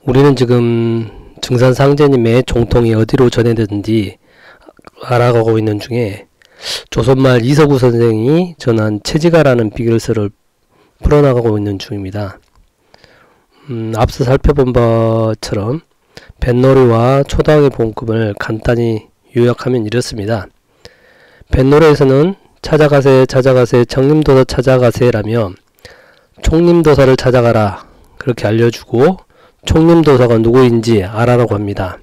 우리는 지금 증산상제님의 종통이 어디로 전해졌는지 알아가고 있는 중에 조선말 이서구 선생이 전한 체지가라는 비결서를 풀어나가고 있는 중입니다. 앞서 살펴본 바처럼 뱃놀이와 초당의 본금을 간단히 요약하면 이렇습니다. 뱃놀이에서는 찾아가세 찾아가세 청림도서 찾아가세라며 총림도사를 찾아가라 그렇게 알려주고 총림도사가 누구인지 알아라고 합니다.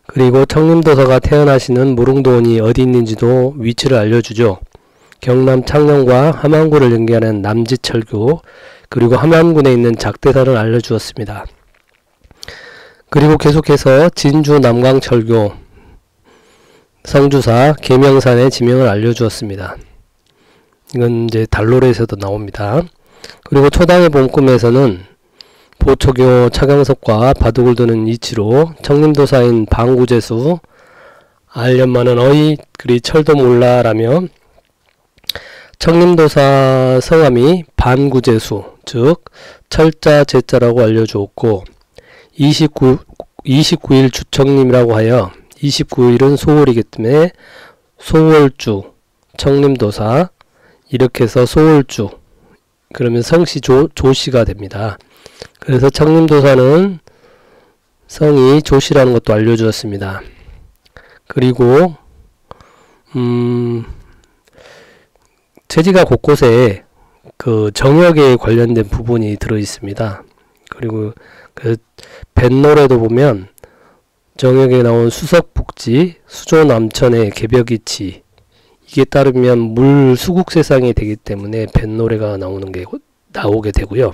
그리고 청림도사가 태어나시는 무릉도원이 어디 있는지도 위치를 알려주죠. 경남 창녕과 함안군을 연계하는 남지철교, 그리고 함안군에 있는 작대사를 알려주었습니다. 그리고 계속해서 진주 남광철교, 성주사 계명산의 지명을 알려주었습니다. 이건 이제 달로레에서도 나옵니다. 그리고 초당의 본꿈에서는 보초교 차경석과 바둑을 두는 이치로 청림도사인 방구제수, 알련마는 어이 그리 철도 몰라라며 청림도사 성함이 반구제수, 즉 철자 제자라고 알려주었고 29일 주청림이라고 하여 29일은 소월이기 때문에 소월주, 청림도사 이렇게 해서 소월주, 그러면 성씨 조씨가 됩니다. 그래서 청림도사는 성이 조씨라는 것도 알려주었습니다. 그리고 체지가 곳곳에 그 정역에 관련된 부분이 들어 있습니다. 그리고 그 뱃놀에도 보면 정역에 나온 수석북지, 수조남천의 개벽이치, 이게 따르면 물 수국세상이 되기 때문에 뱃놀에가 나오게 되고요.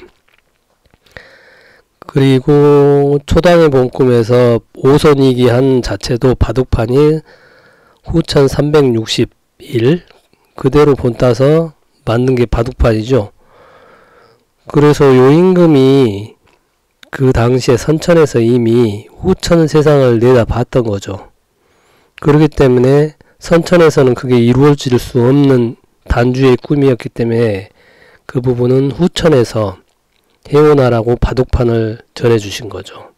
그리고 초당의 본꿈에서 오선이기한 자체도 바둑판이 후천 361 그대로 본따서 만든 게 바둑판이죠. 그래서 요 임금이 그 당시에 선천에서 이미 후천 세상을 내다봤던 거죠. 그렇기 때문에 선천에서는 그게 이루어질 수 없는 단주의 꿈이었기 때문에 그 부분은 후천에서 해오나라고 바둑판을 전해주신 거죠.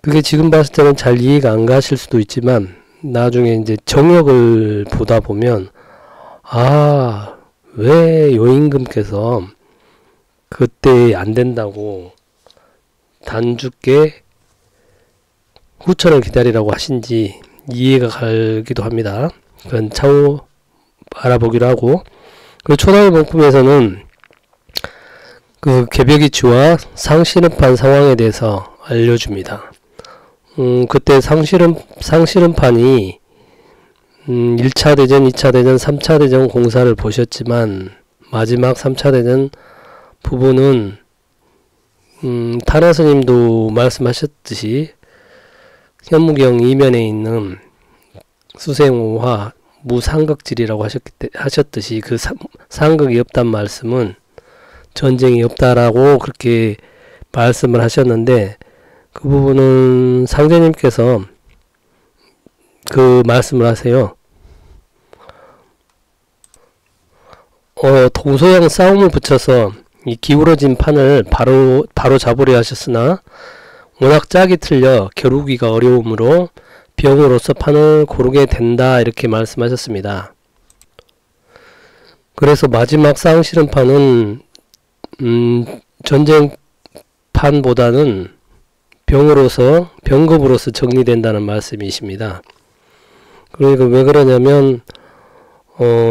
그게 지금 봤을 때는 잘 이해가 안 가실 수도 있지만 나중에 이제 정역을 보다 보면 왜 요임금께서 그때 안 된다고 단주께 후천을 기다리라고 하신지 이해가 가기도 합니다. 그건 차후 알아보기로 하고, 그 초당의 본꿈에서는 그 개벽이치와 상실음판 상황에 대해서 알려줍니다. 그때 상실음판이 1차 대전, 2차 대전, 3차 대전 공사를 보셨지만 마지막 3차 대전 부분은 탄화스님도 말씀하셨듯이 현무경 이면에 있는 수생호화 무상극질이라고 하셨듯이 그 상극이 없단 말씀은 전쟁이 없다라고 그렇게 말씀을 하셨는데, 그 부분은 상제님께서 그 말씀을 하세요. 동서양 싸움을 붙여서 이 기울어진 판을 바로 잡으려 하셨으나 워낙 짝이 틀려 겨루기가 어려우므로 병으로서 판을 고르게 된다 이렇게 말씀하셨습니다. 그래서 마지막 상실음판은 전쟁판보다는 병급으로서 정리된다는 말씀이십니다. 그러니까 왜 그러냐면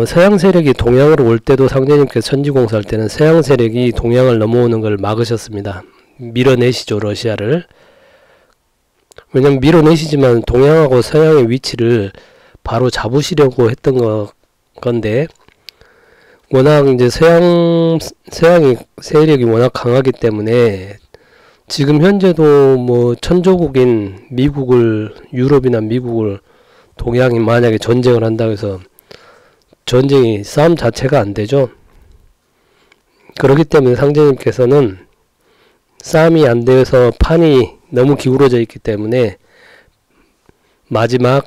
서양 세력이 동양으로 올 때도 상제님께서 천지공사할 때는 서양 세력이 동양을 넘어오는 걸 막으셨습니다. 밀어내시죠, 러시아를. 왜냐면 밀어내시지만 동양하고 서양의 위치를 바로 잡으시려고 했던 건데, 워낙 이제 서양의 세력이 워낙 강하기 때문에 지금 현재도 뭐 천조국인 유럽이나 미국을 동양이 만약에 전쟁을 한다고 해서 싸움 자체가 안 되죠. 그렇기 때문에 상제님께서는 싸움이 안 돼서 판이 너무 기울어져 있기 때문에 마지막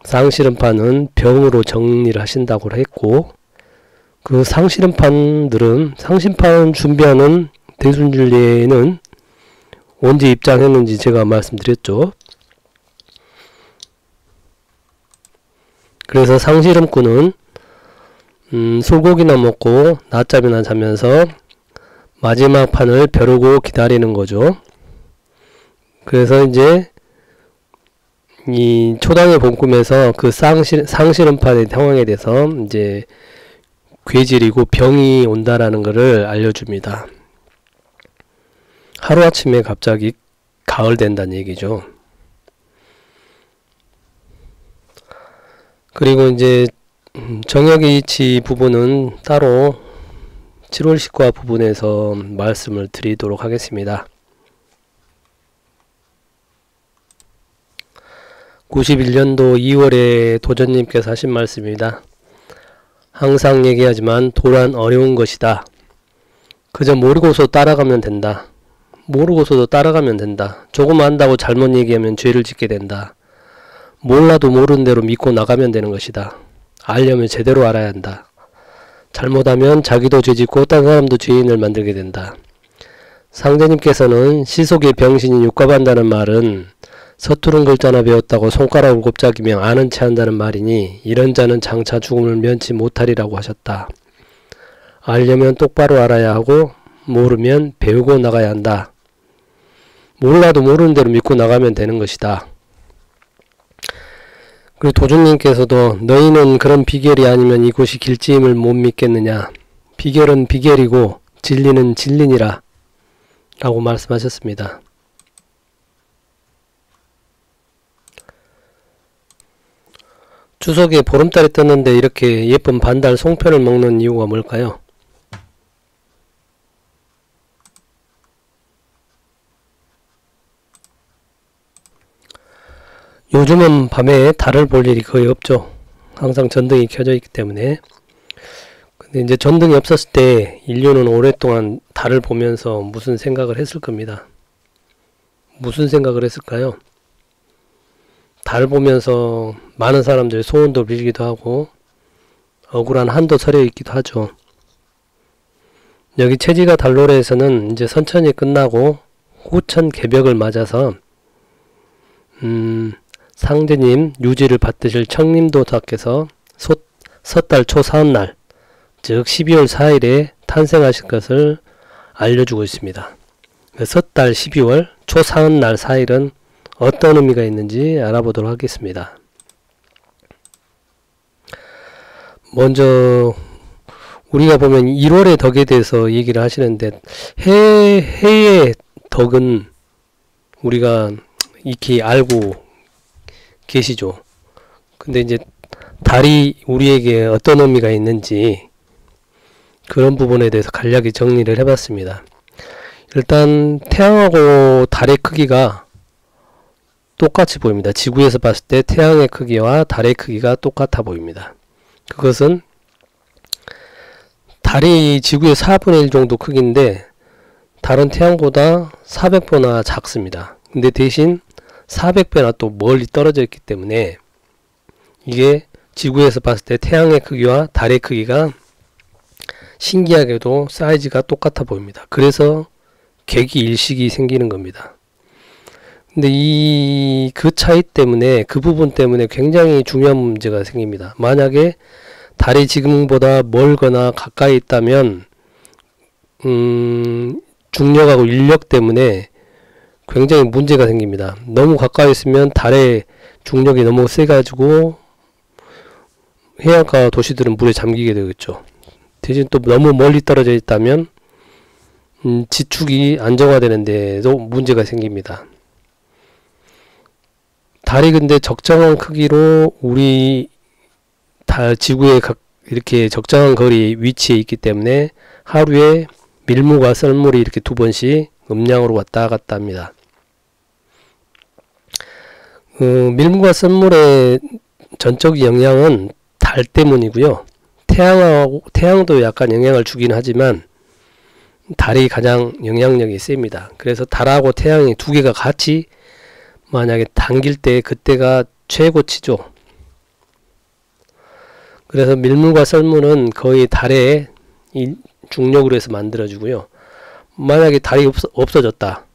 상실음판은 병으로 정리를 하신다고 했고, 그 상실음판들은 상심판 준비하는 대순진리에는 언제 입장했는지 제가 말씀드렸죠. 그래서 상시름꾼은 술고기나 먹고 낮잠이나 자면서 마지막 판을 벼르고 기다리는 거죠. 그래서 이제 이 초당의 본꿈에서 그 상실음판의 상황에 대해서 이제 괴질이고 병이 온다라는 것을 알려줍니다. 하루아침에 갑자기 가을 된다는 얘기죠. 그리고 이제 정역의 이치 부분은 따로 7월식과 부분에서 말씀을 드리도록 하겠습니다. 91년도 2월에 도전님께서 하신 말씀입니다. 항상 얘기하지만 도란 어려운 것이다. 그저 모르고서 따라가면 된다. 모르고서도 따라가면 된다. 조금 안다고 잘못 얘기하면 죄를 짓게 된다. 몰라도 모르는 대로 믿고 나가면 되는 것이다. 알려면 제대로 알아야 한다. 잘못하면 자기도 죄짓고 딴 사람도 죄인을 만들게 된다. 상제님께서는 시속의 병신이 육갑한다는 말은 서투른 글자나 배웠다고 손가락을 곱잡이며 아는 체 한다는 말이니 이런 자는 장차 죽음을 면치 못하리라고 하셨다. 알려면 똑바로 알아야 하고 모르면 배우고 나가야 한다. 몰라도 모르는 대로 믿고 나가면 되는 것이다. 그리고 도준님께서도 너희는 그런 비결이 아니면 이곳이 길지임을 못 믿겠느냐. 비결은 비결이고 진리는 진리니라 라고 말씀하셨습니다. 추석에 보름달이 떴는데 이렇게 예쁜 반달 송편을 먹는 이유가 뭘까요? 요즘은 밤에 달을 볼 일이 거의 없죠. 항상 전등이 켜져 있기 때문에. 근데 이제 전등이 없었을 때 인류는 오랫동안 달을 보면서 무슨 생각을 했을 겁니다. 무슨 생각을 했을까요? 달을 보면서 많은 사람들이 소원도 빌기도 하고 억울한 한도 서려 있기도 하죠. 여기 채지가 달노래에서는 이제 선천이 끝나고 후천 개벽을 맞아서 상제님 유지를 받으실 청림도사께서 섣달 초사흔날 즉 12월 4일에 탄생하실 것을 알려주고 있습니다. 섣달 12월 초사흔날 4일은 어떤 의미가 있는지 알아보도록 하겠습니다. 먼저 우리가 보면 1월의 덕에 대해서 얘기를 하시는데 해의 덕은 우리가 익히 알고 계시죠. 근데 이제 달이 우리에게 어떤 의미가 있는지 그런 부분에 대해서 간략히 정리를 해봤습니다. 일단 태양하고 달의 크기가 똑같이 보입니다. 지구에서 봤을 때 태양의 크기와 달의 크기가 똑같아 보입니다. 그것은 달이 지구의 4분의 1 정도 크기인데 달은 태양보다 400배나 작습니다. 근데 대신 400배나 또 멀리 떨어져 있기 때문에 이게 지구에서 봤을 때 태양의 크기와 달의 크기가 신기하게도 사이즈가 똑같아 보입니다. 그래서 객기일식이 생기는 겁니다. 근데 그 차이 때문에 그 부분 때문에 굉장히 중요한 문제가 생깁니다. 만약에 달이 지금보다 멀거나 가까이 있다면 중력하고 인력 때문에 굉장히 문제가 생깁니다. 너무 가까이 있으면 달의 중력이 너무 세가지고 해안가 도시들은 물에 잠기게 되겠죠. 대신 또 너무 멀리 떨어져 있다면 지축이 안정화되는데도 문제가 생깁니다. 달이 근데 적정한 크기로 우리 지구에 이렇게 적정한 거리 위치에 있기 때문에 하루에 밀물과 썰물이 이렇게 2번씩 음량으로 왔다 갔다 합니다. 밀물과 썰물의 전적 영향은 달 때문이고요. 태양도 약간 영향을 주긴 하지만 달이 가장 영향력이 셉니다. 그래서 달하고 태양이 두 개가 같이 만약에 당길 때 그때가 최고치죠. 그래서 밀물과 썰물은 거의 달의 중력으로 해서 만들어주고요. 만약에 달이 없어졌다.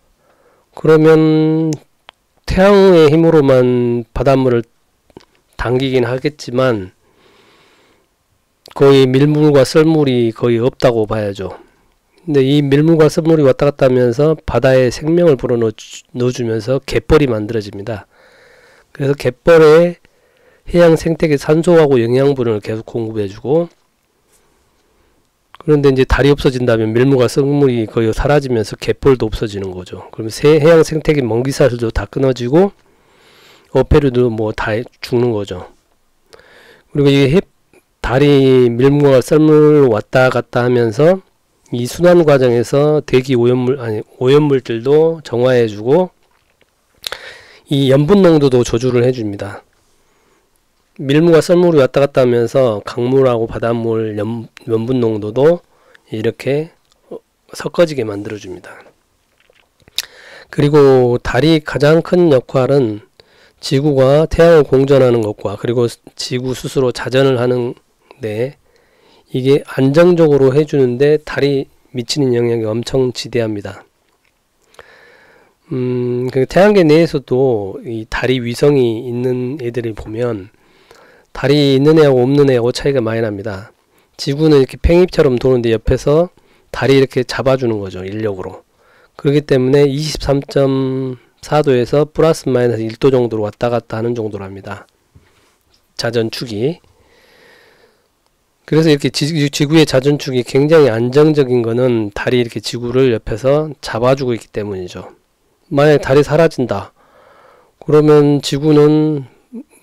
그러면 태양의 힘으로만 바닷물을 당기긴 하겠지만 거의 밀물과 썰물이 거의 없다고 봐야죠. 근데 이 밀물과 썰물이 왔다 갔다 하면서 바다에 생명을 불어넣어주면서 갯벌이 만들어집니다. 그래서 갯벌에 해양 생태계 산소하고 영양분을 계속 공급해주고, 그런데 이제 달이 없어진다면 밀물과 썰물이 거의 사라지면서 갯벌도 없어지는 거죠. 그러면 해양 생태계 먹이사슬도 다 끊어지고 어패류도 뭐 다 죽는 거죠. 그리고 이 달이 밀물과 썰물 왔다 갔다 하면서 이 순환 과정에서 대기 오염물질도 정화해주고 이 염분 농도도 조절을 해줍니다. 밀물과 썰물이 왔다 갔다 하면서 강물하고 바닷물 염분 농도도 이렇게 섞어지게 만들어줍니다. 그리고 달이 가장 큰 역할은 지구가 태양을 공전하는 것과 그리고 지구 스스로 자전을 하는데 이게 안정적으로 해주는데 달이 미치는 영향이 엄청 지대합니다. 그 태양계 내에서도 이 달이 위성이 있는 애들을 보면 달이 있는 애하고 없는 애하고 차이가 많이 납니다. 지구는 이렇게 팽이처럼 도는데 옆에서 달이 이렇게 잡아주는 거죠. 인력으로. 그렇기 때문에 23.4도에서 플러스 마이너스 1도 정도로 왔다 갔다 하는 정도로 합니다. 자전축이. 그래서 이렇게 지구의 자전축이 굉장히 안정적인 거는 달이 이렇게 지구를 옆에서 잡아주고 있기 때문이죠. 만약에 달이 사라진다. 그러면 지구는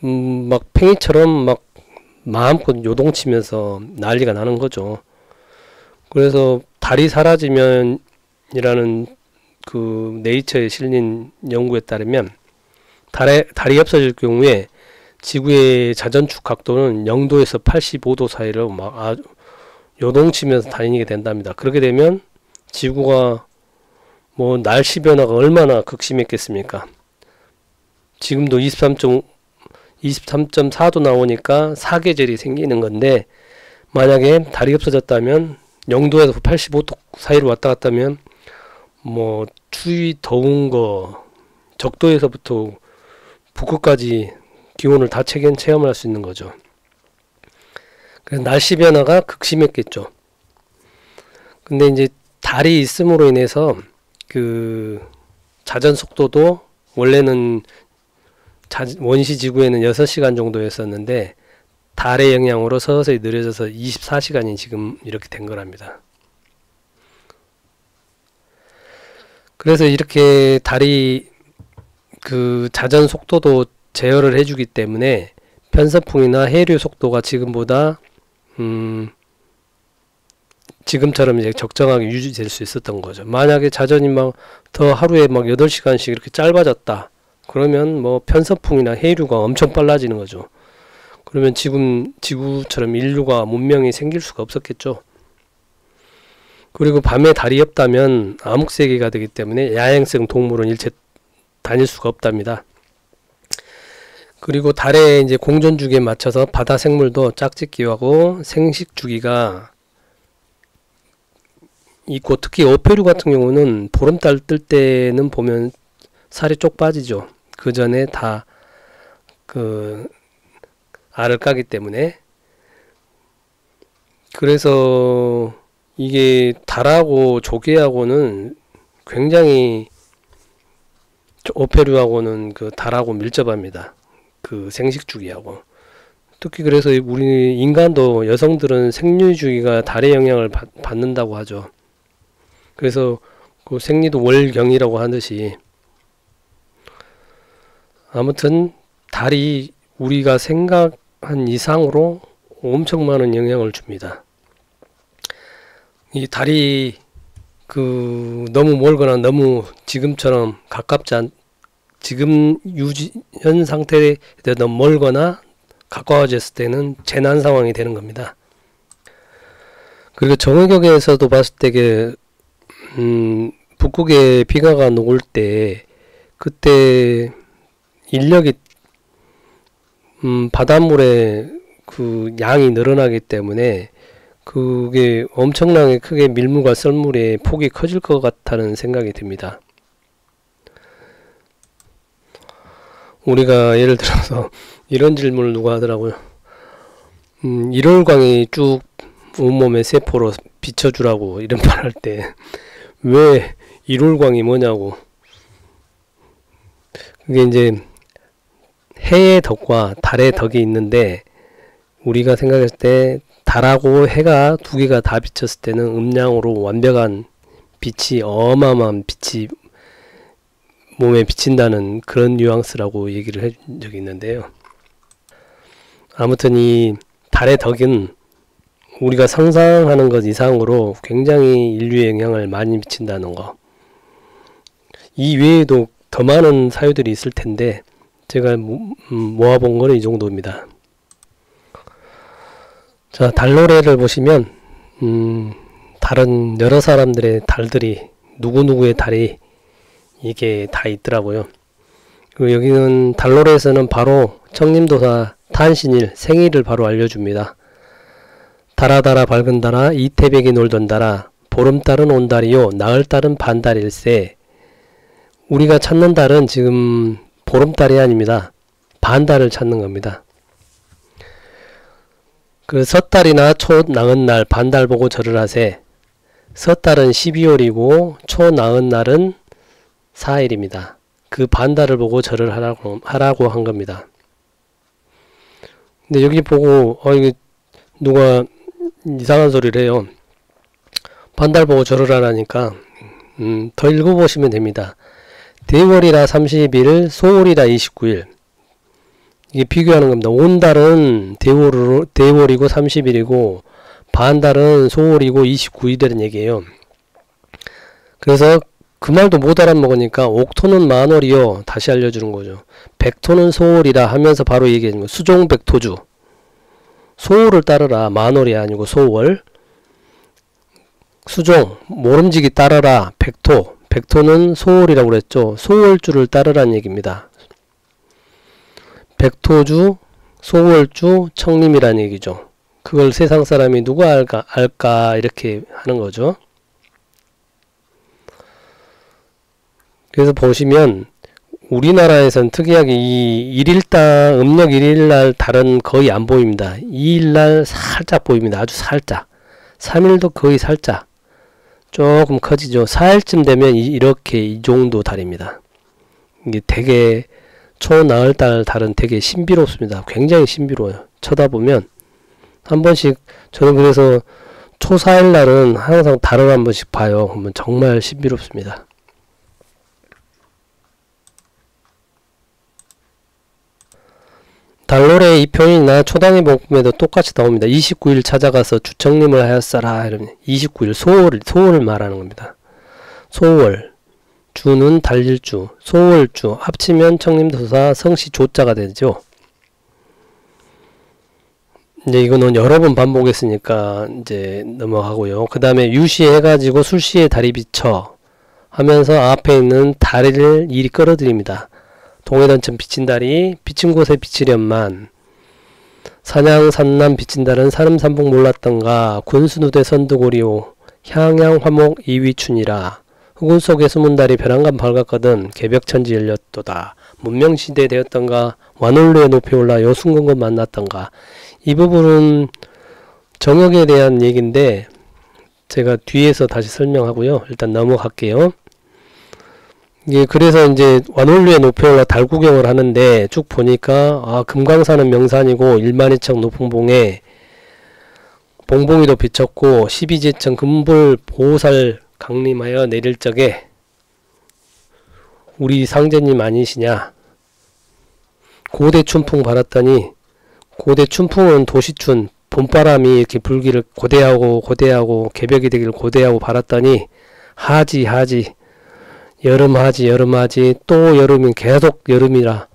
막 팽이처럼 막 마음껏 요동치면서 난리가 나는 거죠. 그래서 달이 사라지면 이라는 그 네이처에 실린 연구에 따르면 달이 없어질 경우에 지구의 자전축 각도는 0도에서 85도 사이로 막 아주 요동치면서 다니게 된답니다. 그렇게 되면 지구가 뭐 날씨 변화가 얼마나 극심했겠습니까? 지금도 23.4도 나오니까 사계절이 생기는 건데 만약에 달이 없어졌다면 0도에서 85도 사이로 왔다 갔다 하면 뭐 추위 더운 거 적도에서부터 북극까지 기온을 다 체험을 할 수 있는 거죠. 그래서 날씨 변화가 극심했겠죠. 근데 이제 달이 있음으로 인해서 그 자전 속도도 원래는 원시 지구에는 6시간 정도였었는데 달의 영향으로 서서히 느려져서 24시간이 지금 이렇게 된 거랍니다. 그래서 이렇게 달이 그 자전 속도도 제어를 해주기 때문에 편서풍이나 해류 속도가 지금보다 지금처럼 이제 적정하게 유지될 수 있었던 거죠. 만약에 자전이 막 더 하루에 막 8시간씩 이렇게 짧아졌다. 그러면 뭐 편서풍이나 해류가 엄청 빨라지는 거죠. 그러면 지구처럼 인류가 문명이 생길 수가 없었겠죠. 그리고 밤에 달이 없다면 암흑세계가 되기 때문에 야행성 동물은 일체 다닐 수가 없답니다. 그리고 달의 이제 공전주기에 맞춰서 바다 생물도 짝짓기하고 생식 주기가 있고, 특히 어패류 같은 경우는 보름달 뜰 때는 보면 살이 쪽 빠지죠. 그 전에 다 그 알을 까기 때문에. 그래서 이게 달하고 조개하고는 굉장히 어패류하고는 그 달하고 밀접합니다. 그 생식주기하고. 특히 그래서 우리 인간도 여성들은 생리주기가 달의 영향을 받는다고 하죠. 그래서 그 생리도 월경이라고 하듯이 아무튼 달이 우리가 생각한 이상으로 엄청 많은 영향을 줍니다. 이 달이 그 너무 멀거나 너무 지금처럼 지금 현 상태에 너무 멀거나 가까워졌을 때는 재난 상황이 되는 겁니다. 그리고 정의격에서도 봤을 때 북극에 비가 녹을 때 그때 인력이 바닷물에 그 양이 늘어나기 때문에 그게 엄청나게 크게 밀물과 썰물의 폭이 커질 것 같다는 생각이 듭니다. 우리가 예를 들어서 이런 질문을 누가 하더라고요. 일월광이 쭉 온몸에 세포로 비춰주라고 이런 말 할 때 왜 일월광이 뭐냐고. 그게 이제 해의 덕과 달의 덕이 있는데, 우리가 생각했을 때 달하고 해가 두 개가 다 비쳤을 때는 음량으로 완벽한 빛이, 어마어마한 빛이 몸에 비친다는 그런 뉘앙스라고 얘기를 해준 적이 있는데요. 아무튼 이 달의 덕은 우리가 상상하는 것 이상으로 굉장히 인류에 영향을 많이 미친다는 거. 이 외에도 더 많은 사유들이 있을 텐데 제가 모아본 거는 이 정도입니다. 자, 달노래를 보시면 다른 여러 사람들의 달들이, 누구누구의 달이 이게 다 있더라고요. 그리고 여기는 달노래에서는 바로 청림도사 탄신일, 생일을 바로 알려줍니다. 달아 밝은 달아 이태백이 놀던 달아 보름달은 온달이요 나흘달은 반달일세. 우리가 찾는 달은 지금 보름달이 아닙니다. 반달을 찾는 겁니다. 그 섣달이나 초 나은 날 반달 보고 절을 하세. 섣달은 12월이고 초 나은 날은 4일입니다. 그 반달을 보고 절을 하라고 한 겁니다. 근데 여기 보고 이게 누가 이상한 소리를 해요. 반달 보고 절을 하라니까 더 읽어보시면 됩니다. 대월이라 30일, 소월이라 29일. 이게 비교하는 겁니다. 온달은 대월이고 30일이고 반달은 소월이고 29일이라는 얘기예요. 그래서 그 말도 못 알아먹으니까 옥토는 만월이요 다시 알려주는 거죠. 백토는 소월이라 하면서 바로 얘기해주는 거예요. 수종백토주. 소월을 따르라. 만월이 아니고 소월. 수종 모름지기 따르라. 백토. 백토는 소월이라고 그랬죠. 소월주를 따르라는 얘기입니다. 백토주, 소월주, 청림이라는 얘기죠. 그걸 세상 사람이 누가 알까 이렇게 하는 거죠. 그래서 보시면 우리나라에선 특이하게 이 1일당 음력 1일날 달은 거의 안 보입니다. 2일날 살짝 보입니다. 아주 살짝. 3일도 거의 살짝. 조금 커지죠. 4일쯤 되면 이렇게 이 정도 달입니다. 이게 되게 초나흘달 달은 되게 신비롭습니다. 굉장히 신비로워요. 쳐다보면 한 번씩, 저는 그래서 초 4일날은 항상 달을 한 번씩 봐요. 그러면 정말 신비롭습니다. 달노래 2편이나 초당의 복음에도 똑같이 나옵니다. 29일 찾아가서 주청림을 하였어라. 이러면 29일 소월을 말하는 겁니다. 소월, 주는 달일주, 소월주 합치면 청림도사 성씨 조자가 되죠. 이제 이거는 여러 번 반복했으니까 이제 넘어가고요. 그 다음에 유시해가지고 술시에 달이 비쳐 하면서 앞에 있는 달을 이리 끌어들입니다. 동해단천 비친 달이 비친 곳에 비치련만 산양 산남 비친 달은 산음산복 몰랐던가 군수누대 선두고리오 향양 화목 이위춘이라 흑운 속에 숨은 달이 벼랑간 밝았거든 개벽천지 열렸도다 문명시대 되었던가 완월로에 높이 올라 여순건건 만났던가. 이 부분은 정역에 대한 얘기인데 제가 뒤에서 다시 설명하고요. 일단 넘어갈게요. 예, 그래서 이제 완월루에 높이 올라 달 구경을 하는데 쭉 보니까 금강산은 명산이고 일만이척 높은 봉에 봉봉이도 비쳤고 12지천 금불 보살 강림하여 내릴 적에 우리 상제님 아니시냐 고대 춘풍 받았더니, 고대 춘풍은 도시춘 봄바람이 이렇게 불기를 고대하고 개벽이 되기를 고대하고 바랐더니 하지 여름하지 또 여름이 계속 여름이라.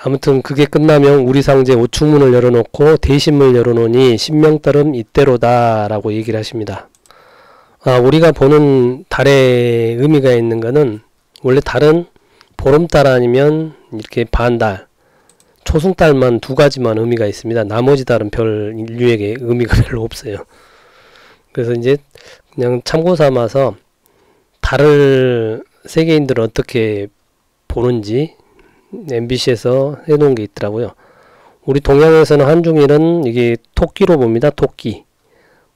아무튼 그게 끝나면 우리 상제 우측문을 열어놓고 대신문을 열어놓으니 신명따름 이때로다 라고 얘기를 하십니다. 우리가 보는 달의 의미가 있는 거는, 원래 달은 보름달 아니면 이렇게 반달, 초승달만 두 가지만 의미가 있습니다. 나머지 달은 별 인류에게 의미가 별로 없어요. 그래서 이제 그냥 참고 삼아서 달을 세계인들은 어떻게 보는지 MBC에서 해놓은 게 있더라고요. 우리 동양에서는 한중일은 이게 토끼로 봅니다. 토끼.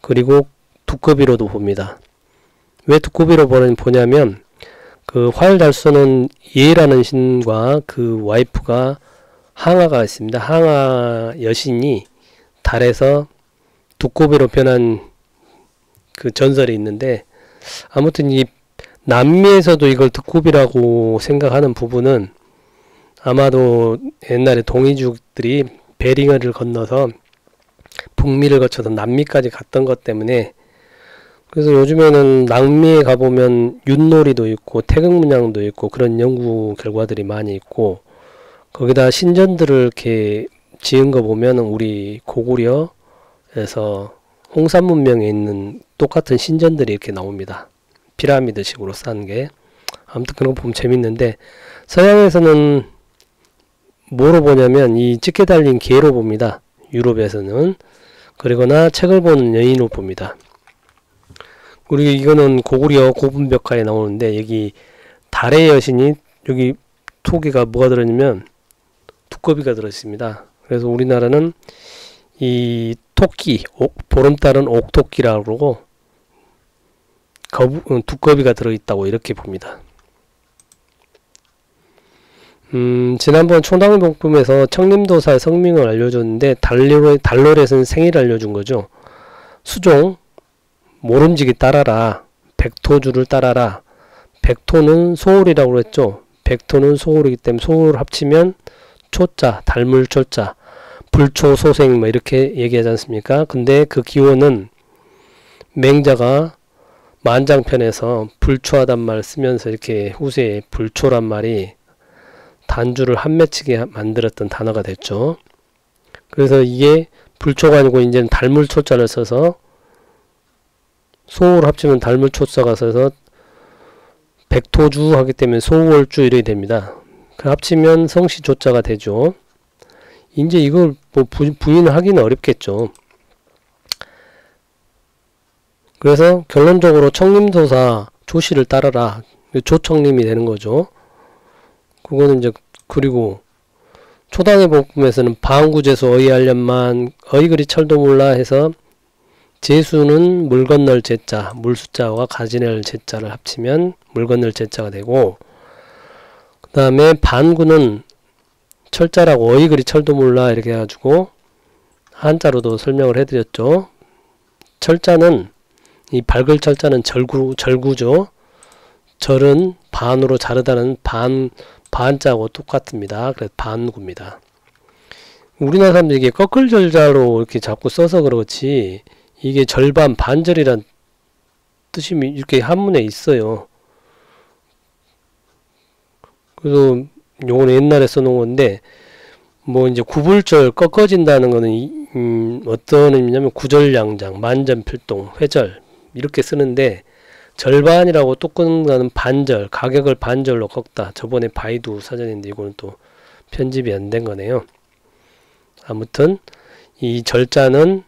그리고 두꺼비로도 봅니다. 왜 두꺼비로 보냐면 그 활 잘 쏘는 예라는 신과 그 와이프가 항아가 있습니다. 항아 여신이 달에서 두꺼비로 변한 그 전설이 있는데, 아무튼 이 남미에서도 이걸 두꺼비라고 생각하는 부분은 아마도 옛날에 동이족들이 베링어를 건너서 북미를 거쳐서 남미까지 갔던 것 때문에, 그래서 요즘에는 남미에 가보면 윷놀이도 있고 태극문양도 있고 그런 연구 결과들이 많이 있고, 거기다 신전들을 이렇게 지은 거 보면 우리 고구려에서 홍산 문명에 있는 똑같은 신전들이 이렇게 나옵니다. 피라미드 식으로 쌓은 게. 아무튼 그런 거 보면 재밌는데, 서양에서는 뭐로 보냐면 이 찢게 달린 개로 봅니다. 유럽에서는. 그리고나 책을 보는 여인으로 봅니다. 그리고 이거는 고구려 고분벽화에 나오는데, 여기 달의 여신이, 여기 토기가 뭐가 들었냐면 두꺼비가 들어있습니다. 그래서 우리나라는 이 토끼, 보름달은 옥토끼라고 그러고 두꺼비가 들어있다고 이렇게 봅니다. 지난번 초당복음에서 청림도사의 성명을 알려줬는데 달로렛은 생일 알려준 거죠. 수종, 모름지기 따라라, 백토주를 따라라. 백토는 소울이라고 그랬죠. 백토는 소울이기 때문에 소울 합치면 초자, 달물초자, 불초소생 뭐 이렇게 얘기하지 않습니까? 근데 그 기원은 맹자가 만장편에서 불초하단 말을 쓰면서 이렇게 후세에 불초란 말이 단주를 한 맺히게 만들었던 단어가 됐죠. 그래서 이게 불초가 아니고 이제는 달물초자를 써서, 소울 합치면 달물초자가 써서 백토주 하기 때문에 소월주 이렇게 됩니다. 그 합치면 성시조자가 되죠. 이제 이걸 뭐 부인하기는 어렵겠죠. 그래서 결론적으로 청림도사 조씨를 따라라. 조청림이 되는 거죠. 그거는 이제, 그리고 초당의 복음에서는 방구제수 어이하련만 어이그리 철도 몰라 해서 제수는 물 건널 제자, 물숫자와 가지낼 제자를 합치면 물 건널 제자가 되고, 그 다음에 반구는 철자라고 어이그리 철도 몰라 이렇게 해가지고 한자로도 설명을 해드렸죠. 철자는, 이 밝을 철자는 절구죠. 절은 반으로 자르다는 반자하고 똑같습니다. 그래서 반구입니다. 우리나라 사람들이 이게 거끌절자로 이렇게 자꾸 써서 그렇지, 이게 절반, 반절이란 뜻이 이렇게 한문에 있어요. 그래서 요거는 옛날에 써놓은 건데, 뭐 이제 구불절, 꺾어진다는 거는 어떤 의미냐면 구절양장, 만전필동, 회절 이렇게 쓰는데, 절반이라고 또 끊는 반절, 가격을 반절로 꺾다. 저번에 바이두 사전인데 이거는 또 편집이 안 된 거네요. 아무튼 이 절자는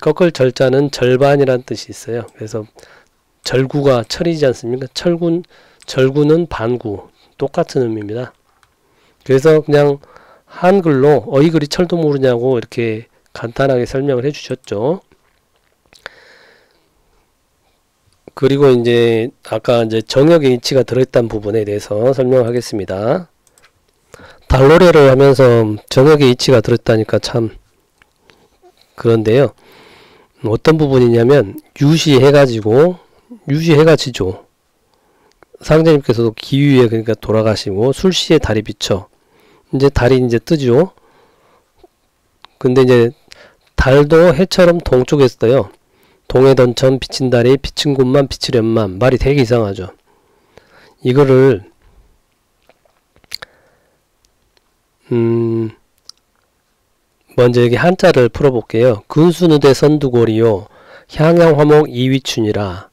꺾을 절자는 절반이라는 뜻이 있어요. 그래서 절구가 철이지 않습니까? 절구는 반구, 똑같은 의미입니다. 그래서 그냥 한글로 어이그리 철도 모르냐고 이렇게 간단하게 설명을 해주셨죠. 그리고 이제 아까 이제 정역의 이치가 들어있다는 부분에 대해서 설명하겠습니다. 달로레를 하면서 정역의 이치가 들어있다니까 참 그런데요. 어떤 부분이냐면 유시해가지고, 유시해가 지죠. 상제님께서도 기위에 그러니까 돌아가시고 술시에 달이 비쳐. 이제 달이 이제 뜨죠. 근데 이제 달도 해처럼 동쪽에 떠요. 동해던천 비친 달이 비친 곳만 비치련만. 말이 되게 이상하죠. 이거를 먼저 여기 한자를 풀어볼게요. 근수누대 선두고리요 향양화목 이위춘이라.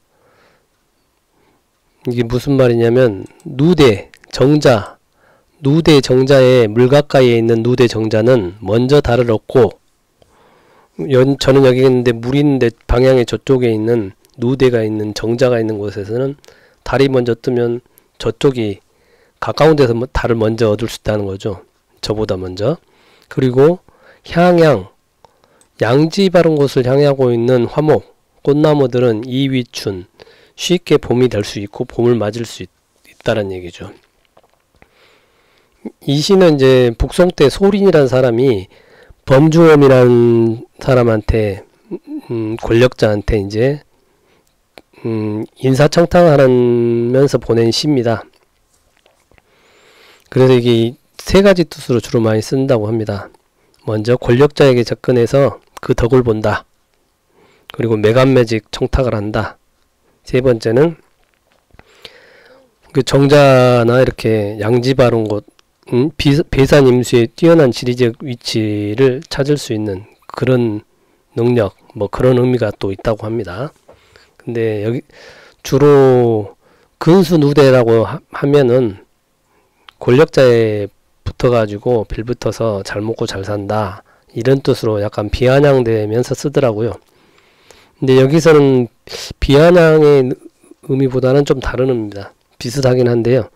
이게 무슨 말이냐면, 누대 정자, 누대 정자에 물 가까이에 있는 누대 정자는 먼저 달을 얻고, 저는 여기 있는데 물이 있는데 방향의 저쪽에 있는 누대가 있는 정자가 있는 곳에서는 달이 먼저 뜨면 저쪽이 가까운 데서 달을 먼저 얻을 수 있다는 거죠. 저보다 먼저. 그리고 향양, 양지 바른 곳을 향하고 있는 화목, 꽃나무들은 이위춘, 쉽게 봄이 될 수 있고 봄을 맞을 수 있다는 얘기죠. 이 시는 이제 북송 때 소린이라는 사람이 범주엄이라는 사람한테 권력자한테 이제 인사청탁하면서 보낸 시입니다. 그래서 이게 세 가지 뜻으로 주로 많이 쓴다고 합니다. 먼저 권력자에게 접근해서 그 덕을 본다. 그리고 매간매직 청탁을 한다. 세 번째는 그 정자나 이렇게 양지 바른 곳, 배산 임수의 뛰어난 지리적 위치를 찾을 수 있는 그런 능력, 뭐 그런 의미가 또 있다고 합니다. 근데 여기 주로 근수누대라고 하면은 권력자에 붙어가지고 빌붙어서 잘 먹고 잘 산다 이런 뜻으로 약간 비아냥되면서 쓰더라고요. 근데 여기서는 비아냥의 의미보다는 좀 다른 의미입니다. 비슷하긴 한데요.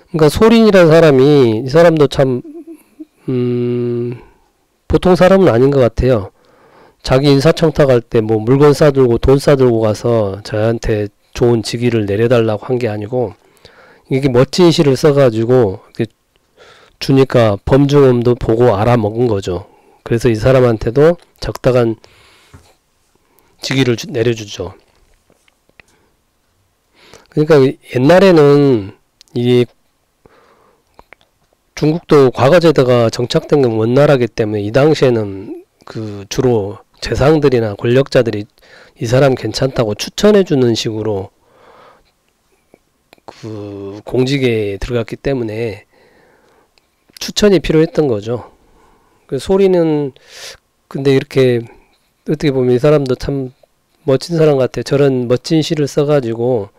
그러니까 소린이라는 사람이 이 사람도 참 보통 사람은 아닌 것 같아요. 자기 인사청탁할 때 뭐 물건 싸들고 돈 싸들고 가서 저한테 좋은 직위를 내려달라고 한 게 아니고 이게 멋진 시를 써가지고 주니까 범중엄도 보고 알아먹은 거죠. 그래서 이 사람한테도 적당한 직위를 내려주죠. 그러니까 옛날에는 이 중국도 과거제도가 정착된 건 원나라기 때문에 이 당시에는 그 주로 재상들이나 권력자들이 이 사람 괜찮다고 추천해주는 식으로 그 공직에 들어갔기 때문에 추천이 필요했던 거죠. 그 소리는 근데 이렇게 어떻게 보면 이 사람도 참 멋진 사람 같아. 저런 멋진 시를 써가지고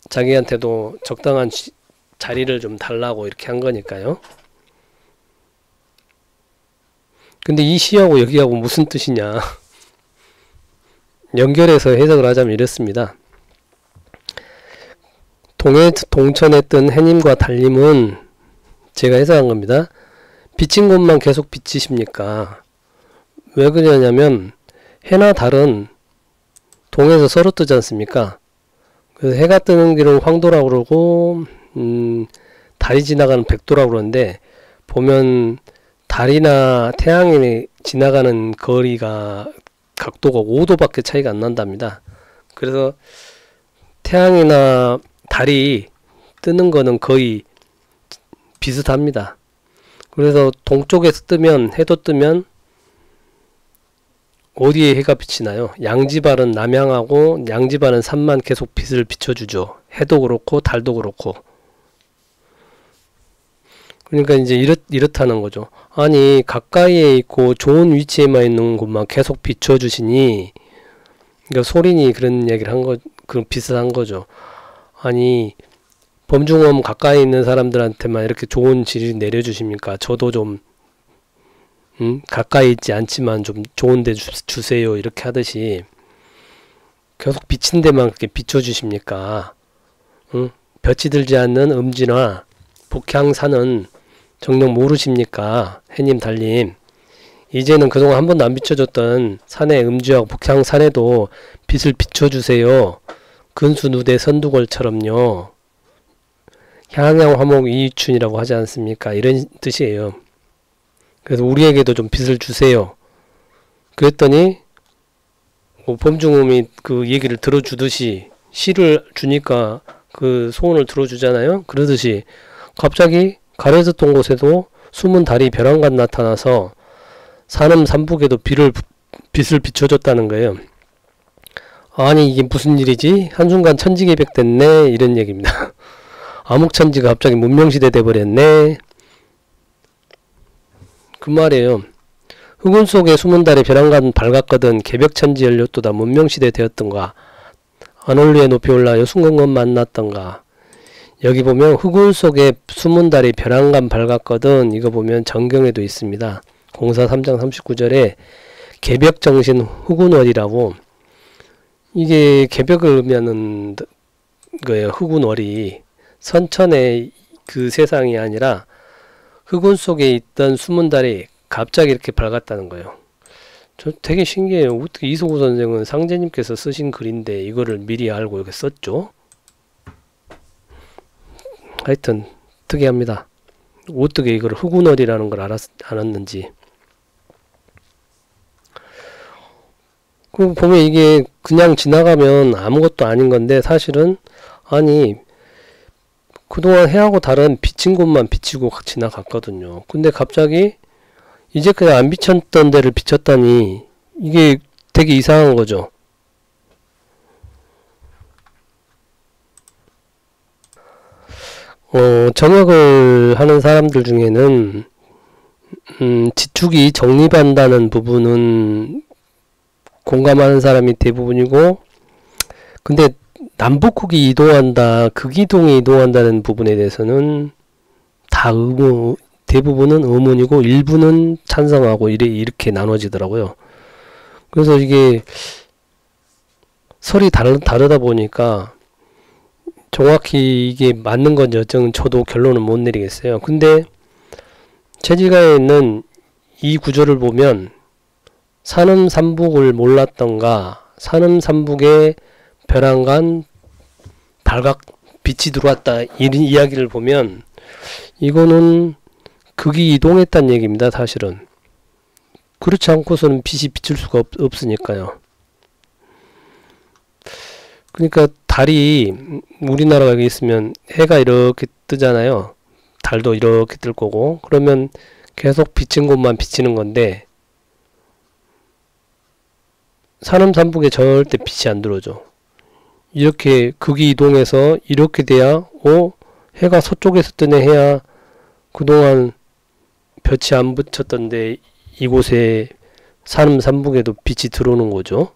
자기한테도 적당한 자리를 좀 달라고 이렇게 한 거니까요. 근데 이 시하고 여기하고 무슨 뜻이냐 연결해서 해석을 하자면 이렇습니다. 동천에 뜬 해님과 달님은 제가 해석한 겁니다. 비친 곳만 계속 비치십니까? 왜 그러냐면 해나 달은 동에서 서로 뜨지 않습니까? 그래서 해가 뜨는 길은 황도라고 그러고 달이 지나가는 백도라고 그러는데 보면 달이나 태양이 지나가는 거리가 각도가 5도밖에 차이가 안 난답니다. 그래서 태양이나 달이 뜨는 거는 거의 비슷합니다. 그래서 동쪽에서 뜨면 해도 뜨면 어디에 해가 비치나요? 양지발은 남양하고 양지발은 산만 계속 빛을 비춰주죠. 해도 그렇고 달도 그렇고. 그러니까 이제 이렇다는 거죠. 아니 가까이에 있고 좋은 위치에만 있는 곳만 계속 비춰주시니 그러니까 소린이 그런 얘기를 한 거, 그런 비슷한 거죠. 아니 범중엄 가까이 있는 사람들한테만 이렇게 좋은 지리 내려주십니까? 저도 좀 가까이 있지 않지만 좀 좋은 데 주세요 이렇게 하듯이 계속 비친 데만 그렇게 비춰주십니까? 볕이 들지 않는 음지나 북향산은 정녕 모르십니까? 해님 달님 이제는 그동안 한 번도 안 비춰줬던 산의 음지와 북향산에도 빛을 비춰주세요. 근수누대 선두걸처럼요. 향양 화목 이위춘이라고 하지 않습니까? 이런 뜻이에요. 그래서 우리에게도 좀 빛을 주세요. 그랬더니 범중엄이 그 얘기를 들어주듯이 시를 주니까 그 소원을 들어주잖아요. 그러듯이 갑자기 가려졌던 곳에도 숨은 달이 벼랑간 나타나서 산음 산북에도 빛을 비춰줬다는 거예요. 아니 이게 무슨 일이지? 한순간 천지개벽 됐네 이런 얘기입니다. 암흑천지가 갑자기 문명시대 돼버렸네 그 말이에요. 흑운 속에 숨은 달이 벼랑간 밝았거든 개벽천지 열렸도다 문명시대 되었던가 안올리에 높이 올라 여순공건 만났던가. 여기 보면 흑운 속에 숨은 달이 벼랑간 밝았거든 이거 보면 정경에도 있습니다. 공사 3장 39절에 개벽정신 흑운월이라고 이게 개벽을 의미하는 거예요. 흑운월이 선천의 그 세상이 아니라 흑운 속에 있던 숨은 달이 갑자기 이렇게 밝았다는 거예요. 저 되게 신기해요. 어떻게 이소구 선생은 상제님께서 쓰신 글인데 이거를 미리 알고 이렇게 썼죠? 하여튼 특이합니다. 어떻게 이걸 흑운월이라는 걸 알았는지. 그 보면 이게 그냥 지나가면 아무것도 아닌 건데 사실은 아니 그동안 해하고 다른 비친 곳만 비치고 지나갔거든요. 근데 갑자기 이제 그냥 안 비쳤던 데를 비쳤다니 이게 되게 이상한 거죠. 정역을 하는 사람들 중에는 지축이 정립한다는 부분은 공감하는 사람이 대부분이고, 근데 남북극이 이동한다, 극이동이 이동한다는 부분에 대해서는 다 대부분은 의문이고 일부는 찬성하고 이렇게 나눠지더라고요. 그래서 이게 설이 다르다 보니까 정확히 이게 맞는 건지 어쩌면 저도 결론은 못 내리겠어요. 근데 체질가에 있는 이 구조를 보면 산음삼북을 몰랐던가 산음삼북에 벼랑간 발각 빛이 들어왔다 이런 이야기를 보면 이거는 극이 이동했다는 얘기입니다. 사실은 그렇지 않고서는 빛이 비칠 수가 없으니까요. 그러니까 달이 우리나라가 여기 있으면 해가 이렇게 뜨잖아요. 달도 이렇게 뜰 거고, 그러면 계속 비친 곳만 비치는 건데 산음삼북에 절대 빛이 안 들어오죠. 이렇게 극이 이동해서 이렇게 돼야 해가 서쪽에서 뜨네 해야 그동안 볕이 안 붙였던데 이곳에 산음삼북에도 빛이 들어오는 거죠.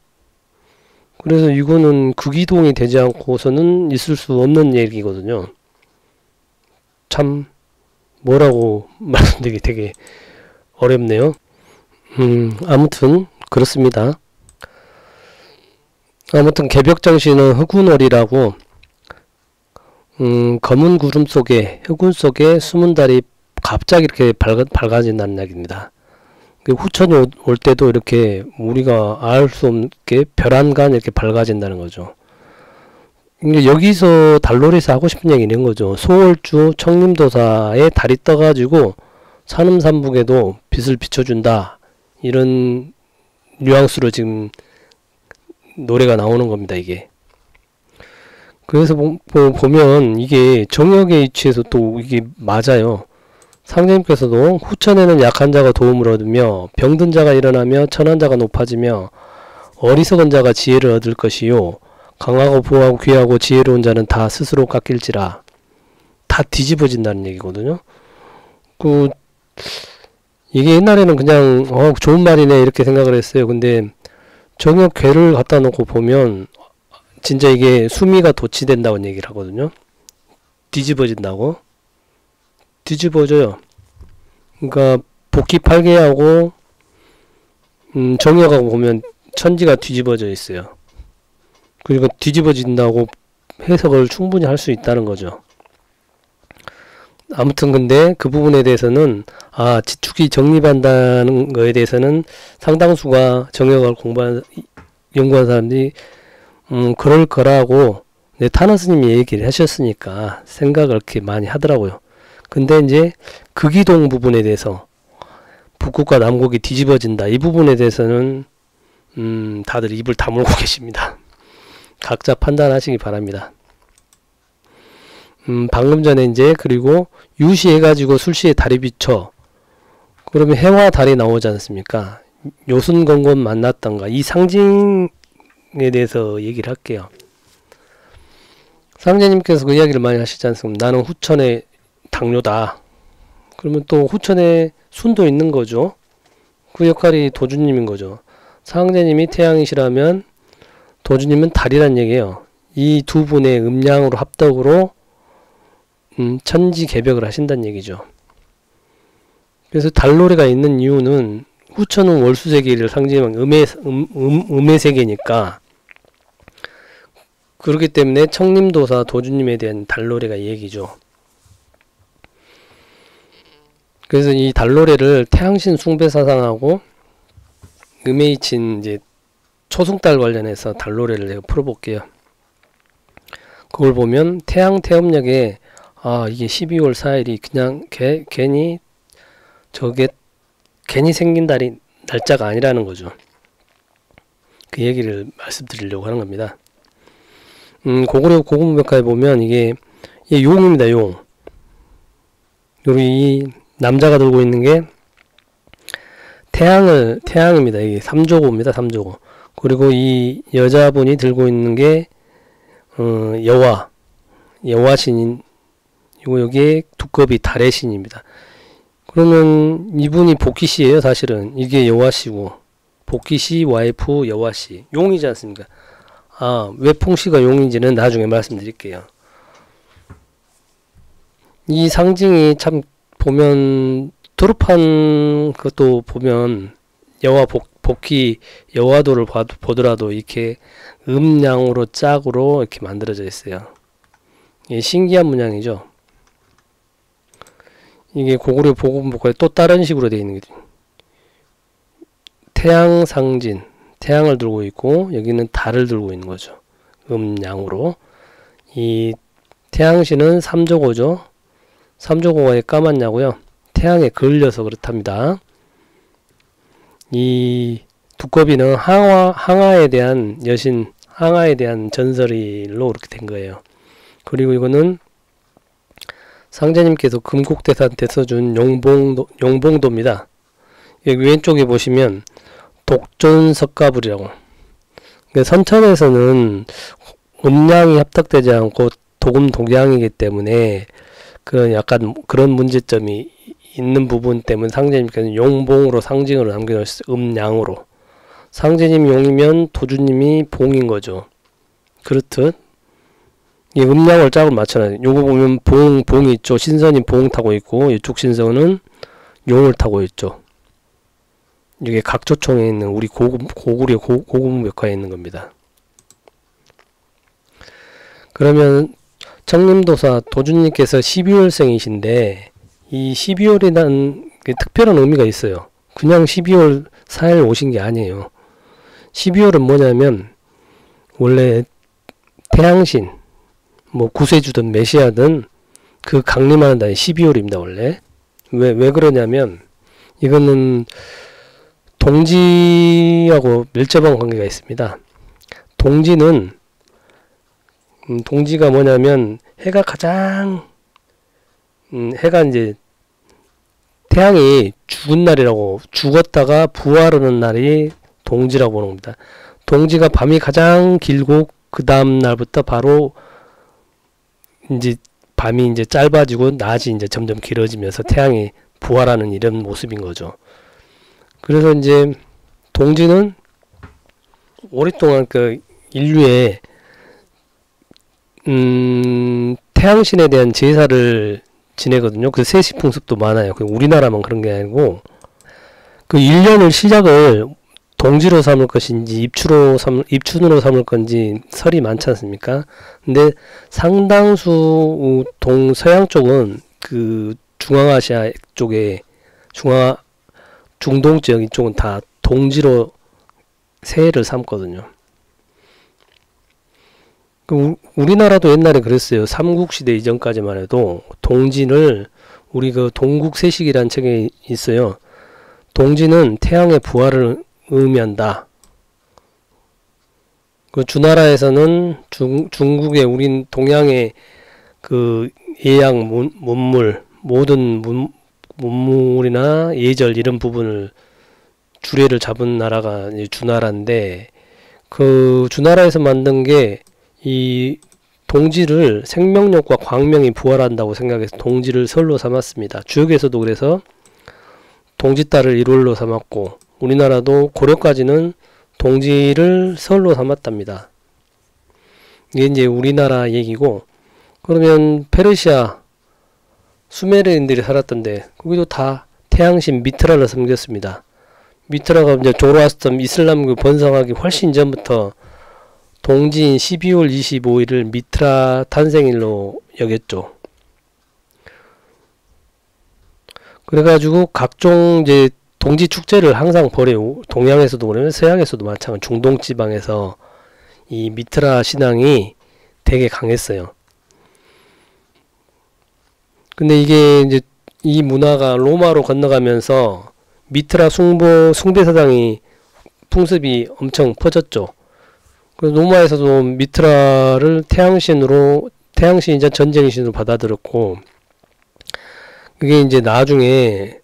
그래서 이거는 극이동이 되지 않고서는 있을 수 없는 얘기거든요. 참 뭐라고 말씀드리기 되게 어렵네요. 아무튼 그렇습니다. 아무튼 개벽정신은 흑운월이라고 검은 구름 속에 흑운 속에 숨은 달이 갑자기 이렇게 밝아진다는 이야기입니다. 후천이 올 때도 이렇게 우리가 알 수 없게 별안간 이렇게 밝아진다는 거죠. 여기서 달놀이에서 하고 싶은 얘기는 이런 거죠. 소월주 청림도사에 달이 떠가지고 산음삼북에도 빛을 비춰준다, 이런 뉘앙스로 지금 노래가 나오는 겁니다. 이게 그래서 보면 이게 정역의 위치에서 또 이게 맞아요. 상제님께서도 후천에는 약한 자가 도움을 얻으며 병든 자가 일어나며 천한 자가 높아지며 어리석은 자가 지혜를 얻을 것이요 강하고 부하고 귀하고 지혜로운 자는 다 스스로 깎일지라. 다 뒤집어진다는 얘기거든요. 이게 옛날에는 그냥 좋은 말이네 이렇게 생각을 했어요. 근데 정역 괴를 갖다 놓고 보면 진짜 이게 수미가 도치된다고 얘기를 하거든요. 뒤집어진다고. 뒤집어져요. 그러니까 복귀 8개하고 정역하고 보면 천지가 뒤집어져 있어요. 그리고 뒤집어진다고 해석을 충분히 할 수 있다는 거죠. 아무튼 근데 그 부분에 대해서는 지축이 정립한다는 거에 대해서는 상당수가 정역을 연구한 사람들이 그럴 거라고 타너 스님이 얘기를 하셨으니까 생각을 그렇게 많이 하더라고요. 근데 이제 극이동 부분에 대해서 북극과 남극이 뒤집어진다, 이 부분에 대해서는 다들 입을 다물고 계십니다. 각자 판단하시기 바랍니다. 방금 전에 이제 그리고 유시해가지고 술시에 달이 비쳐 그러면 해와 달이 나오지 않습니까? 요순건건 만났던가, 이 상징에 대해서 얘기를 할게요. 상제님께서 그 이야기를 많이 하시지 않습니까? 나는 후천의 당뇨다. 그러면 또 후천에 순도 있는 거죠. 그 역할이 도주님인 거죠. 상제님이 태양이시라면 도주님은 달이란 얘기예요. 이 두 분의 음양으로 합덕으로 천지 개벽을 하신다는 얘기죠. 그래서 달놀이가 있는 이유는 후천은 월수세계를 상징하는 음의 세계니까 그렇기 때문에 청림도사 도주님에 대한 달노래가 이 얘기죠. 그래서 이 달노래를 태양신 숭배사상하고 음에이친 이제 초승달 관련해서 달노래를 제가 풀어볼게요. 그걸 보면 태양 태음력에 이게 12월 4일이 그냥 괜히 저게 괜히 생긴 달이 날짜가 아니라는 거죠. 그 얘기를 말씀드리려고 하는 겁니다. 고구려 고구문벽화에 보면 이게 용입니다. 용. 이 남자가 들고 있는 게 태양입니다. 이게 삼조고입니다. 삼조고. 그리고 이 여자분이 들고 있는 게 여화신인, 이거 여기에 두꺼비 달의 신입니다. 그러면 이분이 복희씨예요. 사실은 이게 여화씨고, 복희씨 와이프 여화씨, 용이지 않습니까? 왜 풍씨가 용인지는 나중에 말씀드릴게요. 이 상징이 참 보면 도르판 그것도 보면 여화 복희 여화도를 보더라도 이렇게 음양으로 짝으로 이렇게 만들어져 있어요. 이게 신기한 문양이죠. 이게 고구려 보금복화에 또 다른 식으로 되어 있는 거죠. 태양 상진, 태양을 들고 있고 여기는 달을 들고 있는 거죠. 음양으로. 이 태양신은 삼조고죠. 삼조고가 왜 까맣냐고요? 태양에 걸려서 그렇답니다. 이 두꺼비는 항아에 대한 여신, 항아에 대한 전설로 이렇게 된 거예요. 그리고 이거는 상제님께서 금곡대사한테 써준 용봉도입니다. 여기 왼쪽에 보시면 독존석가불이라고. 선천에서는 음양이 합탁되지 않고 독음독양이기 때문에 약간 그런 문제점이 있는 부분 때문에 상제님께서는 용봉으로 상징으로 남겨놓으셨어요. 음양으로. 상제님이 용이면 도주님이 봉인 거죠. 그렇듯 이 음양을 짝을 맞춰놔요. 요거 보면 봉이 있죠. 신선이 봉 타고 있고 이쪽 신선은 용을 타고 있죠. 이게 각조청에 있는 우리 고구려 고구문벽화에 있는 겁니다. 그러면 청림도사 도주님께서 12월생이신데 이 12월이라는 특별한 의미가 있어요. 그냥 12월 4일 오신 게 아니에요. 12월은 뭐냐면 원래 태양신 구세주든 메시아든 그 강림하는 달이 12월입니다. 원래 왜 그러냐면 이거는 동지하고 밀접한 관계가 있습니다. 동지가 뭐냐면 해가 가장 해가 이제 태양이 죽은 날이라고, 죽었다가 부활하는 날이 동지라고 보는 겁니다. 동지가 밤이 가장 길고 그 다음 날부터 바로 이제 밤이 이제 짧아지고 낮이 이제 점점 길어지면서 태양이 부활하는 이런 모습인 거죠. 그래서 이제 동지는 오랫동안 그 인류의 태양신에 대한 제사를 지내거든요. 그 세시 풍습도 많아요. 우리나라만 그런 게 아니고 그 1년을 시작을 동지로 삼을 것인지 입춘으로 삼을 건지 설이 많지 않습니까? 근데 상당수 서양 쪽은 그 중앙아시아 쪽에 중동 지역 이쪽은 다 동지로 새해를 삼거든요. 우리나라도 옛날에 그랬어요. 삼국시대 이전까지만 해도 동지를 우리 그 동국세식이라는 책에 있어요. 동지는 태양의 부활을 의미한다. 그 주나라에서는 중국의 우린 동양의 그 예양 문물 모든 문물이나 예절 이런 부분을 주례를 잡은 나라가 이제 주나라인데 그 주나라에서 만든 게 이 동지를 생명력과 광명이 부활한다고 생각해서 동지를 설로 삼았습니다. 주역에서도 그래서 동지달을 1월로 삼았고 우리나라도 고려까지는 동지를 설로 삼았답니다. 이게 이제 우리나라 얘기고, 그러면 페르시아 수메르인들이 살았던데 거기도 다 태양신 미트라를 섬겼습니다. 미트라가 이제 조로아스터 이슬람 번성하기 훨씬 전부터 동지인 12월 25일을 미트라 탄생일로 여겼죠. 그래가지고 각종 이제 동지 축제를 항상 벌여요. 동양에서도 그러면 서양에서도 마찬가지. 중동 지방에서 이 미트라 신앙이 되게 강했어요. 근데 이게 이제 이 문화가 로마로 건너가면서 미트라 숭배사상이 풍습이 엄청 퍼졌죠. 그래서 로마에서도 미트라를 태양신이자 전쟁신으로 받아들였고, 그게 이제 나중에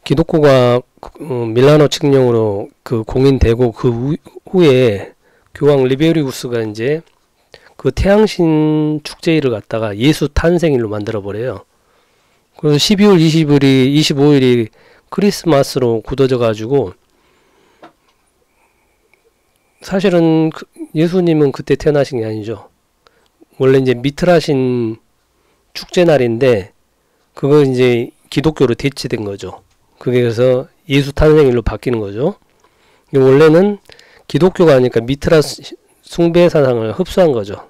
기독교가 밀라노 칙령으로 그 공인되고 그 후에 교황 리베리우스가 이제 그 태양신 축제일을 갖다가 예수 탄생일로 만들어 버려요. 그래서 12월 25일이 크리스마스로 굳어져 가지고, 사실은 예수님은 그때 태어나신 게 아니죠. 원래 이제 미트라신 축제날인데 그거 이제 기독교로 대체된 거죠. 그게 그래서 예수 탄생일로 바뀌는 거죠. 원래는 기독교가 아니니까 미트라 숭배 사상을 흡수한 거죠.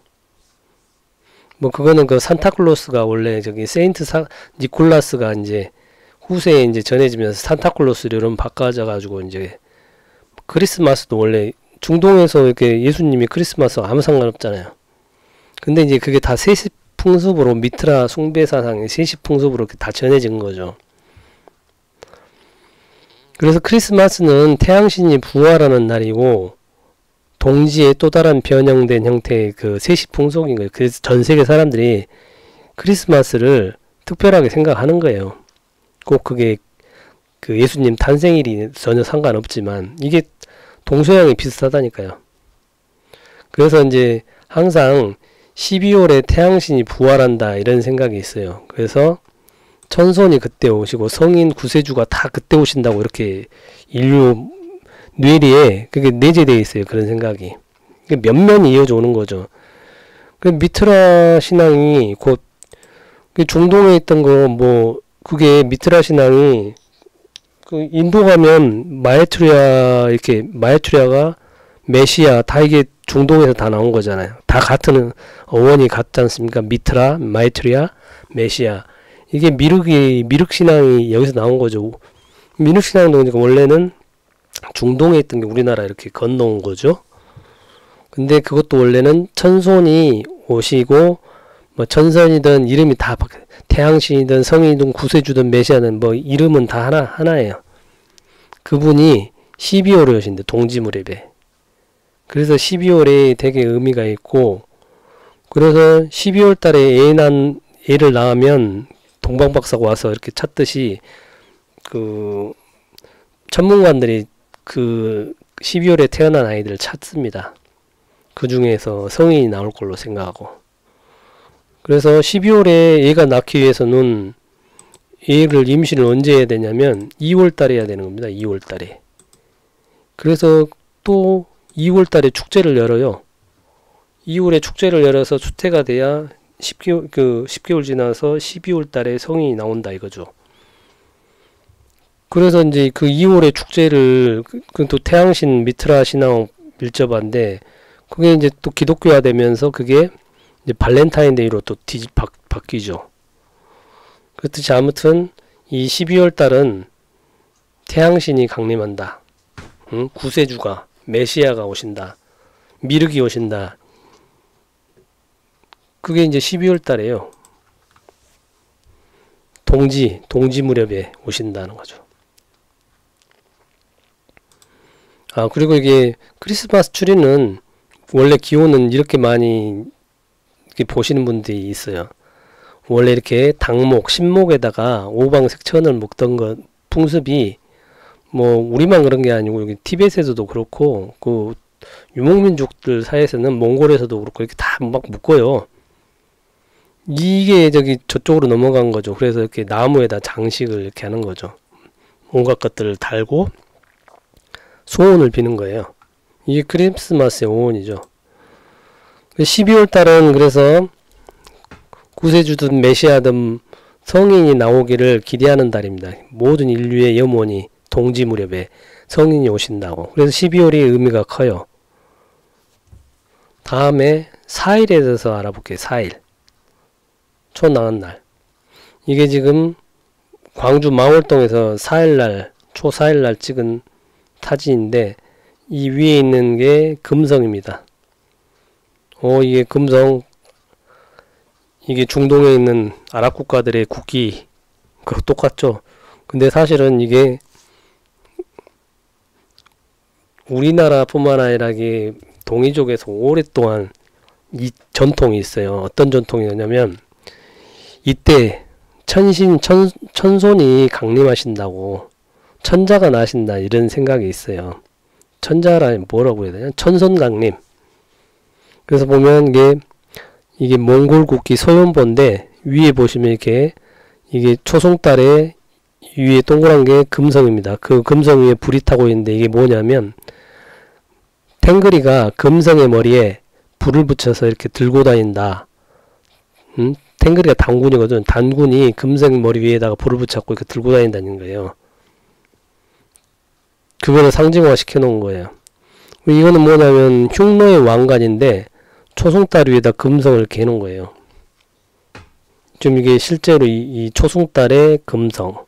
뭐 그거는 그 산타클로스가 원래 저기 세인트 니콜라스가 이제 후세에 이제 전해지면서 산타클로스로 이런 바꿔져 가지고 이제 크리스마스도 원래 중동에서 이렇게 예수님이 크리스마스 아무 상관없잖아요. 근데 이제 그게 다 세시 풍습으로 미트라 숭배 사상의 세시 풍습으로 다 전해진 거죠. 그래서 크리스마스는 태양신이 부활하는 날이고 동지의 또 다른 변형된 형태의 그 세시 풍속인 거예요. 그래서 전 세계 사람들이 크리스마스를 특별하게 생각하는 거예요. 꼭 그게 그 예수님 탄생일이 전혀 상관없지만 이게 동서양이 비슷하다니까요. 그래서 이제 항상 12월에 태양신이 부활한다 이런 생각이 있어요. 그래서 천손이 그때 오시고 성인 구세주가 다 그때 오신다고 이렇게 인류 뇌리에 그게 내재되어 있어요. 그런 생각이. 면면이 이어져 오는 거죠. 그 미트라 신앙이 곧 중동에 있던 거 뭐 그게 미트라 신앙이 그 인도 가면 마에투리아가 메시아 다 이게 중동에서 다 나온 거잖아요. 다 같은 어원이 같지 않습니까? 미트라, 마에투리아, 메시아. 이게 미륵 신앙이 여기서 나온 거죠. 미륵 신앙도 원래는 중동에 있던 게 우리나라 이렇게 건너온 거죠. 근데 그것도 원래는 천손이 오시고 뭐 천선이든 이름이 다 태양신이든 성인이든 구세주든 메시아든 뭐 이름은 다 하나예요. 그분이 12월에 오신대. 동지무렵에. 그래서 12월에 되게 의미가 있고, 그래서 12월 달에 애를 낳으면 동방박사가 와서 이렇게 찾듯이 그 천문관들이 그 12월에 태어난 아이들을 찾습니다. 그 중에서 성인이 나올 걸로 생각하고. 그래서 12월에 애가 낳기 위해서는 애를 임신을 언제 해야 되냐면 2월 달에 해야 되는 겁니다. 2월 달에. 그래서 또 2월 달에 축제를 열어요. 2월에 축제를 열어서 수태가 돼야 10개월 지나서 12월 달에 성인이 나온다 이거죠. 그래서 이제 그 2월에 축제를 또 태양신 미트라 신앙 밀접한데 그게 이제 또 기독교화 되면서 그게 이제 발렌타인데이로 또 바뀌죠. 그렇듯이 아무튼 이 12월 달은 태양신이 강림한다. 구세주가 메시아가 오신다. 미륵이 오신다. 그게 이제 12월 달에요. 동지 무렵에 오신다는 거죠. 아, 그리고 이게 크리스마스 트리는 원래 기호는 이렇게 많이 이렇게 보시는 분들이 있어요. 원래 이렇게 당목, 신목에다가 오방색 천을 묶던 것 풍습이 뭐 우리만 그런 게 아니고 여기 티벳에서도 그렇고 그 유목민족들 사이에서는 몽골에서도 그렇고 이렇게 다 막 묶어요. 이게 저쪽으로 넘어간 거죠. 그래서 이렇게 나무에다 장식을 이렇게 하는 거죠. 온갖 것들을 달고 소원을 비는 거예요. 이게 크리스마스의 오원이죠. 12월 달은 그래서 구세주든 메시아든 성인이 나오기를 기대하는 달입니다. 모든 인류의 염원이 동지 무렵에 성인이 오신다고. 그래서 12월이 의미가 커요. 다음에 4일에 대해서 알아볼게요. 4일. 초 나은 날. 이게 지금 광주 망월동에서 4일날, 초 4일날 찍은 사진인데, 이 위에 있는 게 금성입니다. 이게 금성, 이게 중동에 있는 아랍 국가들의 국기, 그거 똑같죠? 근데 사실은 이게 우리나라뿐만 아니라 이게 동이족에서 오랫동안 이 전통이 있어요. 어떤 전통이냐면, 이때 천손이 강림하신다고, 천자가 나신다, 이런 생각이 있어요. 천자라 뭐라고 해야 되냐? 천손강림. 그래서 보면 이게 몽골 국기 소연보인데, 위에 보시면 이게 초승달에 위에 동그란 게 금성입니다. 그 금성 위에 불이 타고 있는데, 이게 뭐냐면 탱그리가 금성의 머리에 불을 붙여서 이렇게 들고 다닌다. 탱그리가 단군이거든. 단군이 금성 머리 위에다가 불을 붙였고 이렇게 들고 다닌다는 거예요. 그거를 상징화 시켜놓은 거예요. 이거는 뭐냐면 흉노의 왕관인데 초승달 위에다 금성을 이렇게 해놓은 거예요. 좀 이게 실제로 이 초승달의 금성.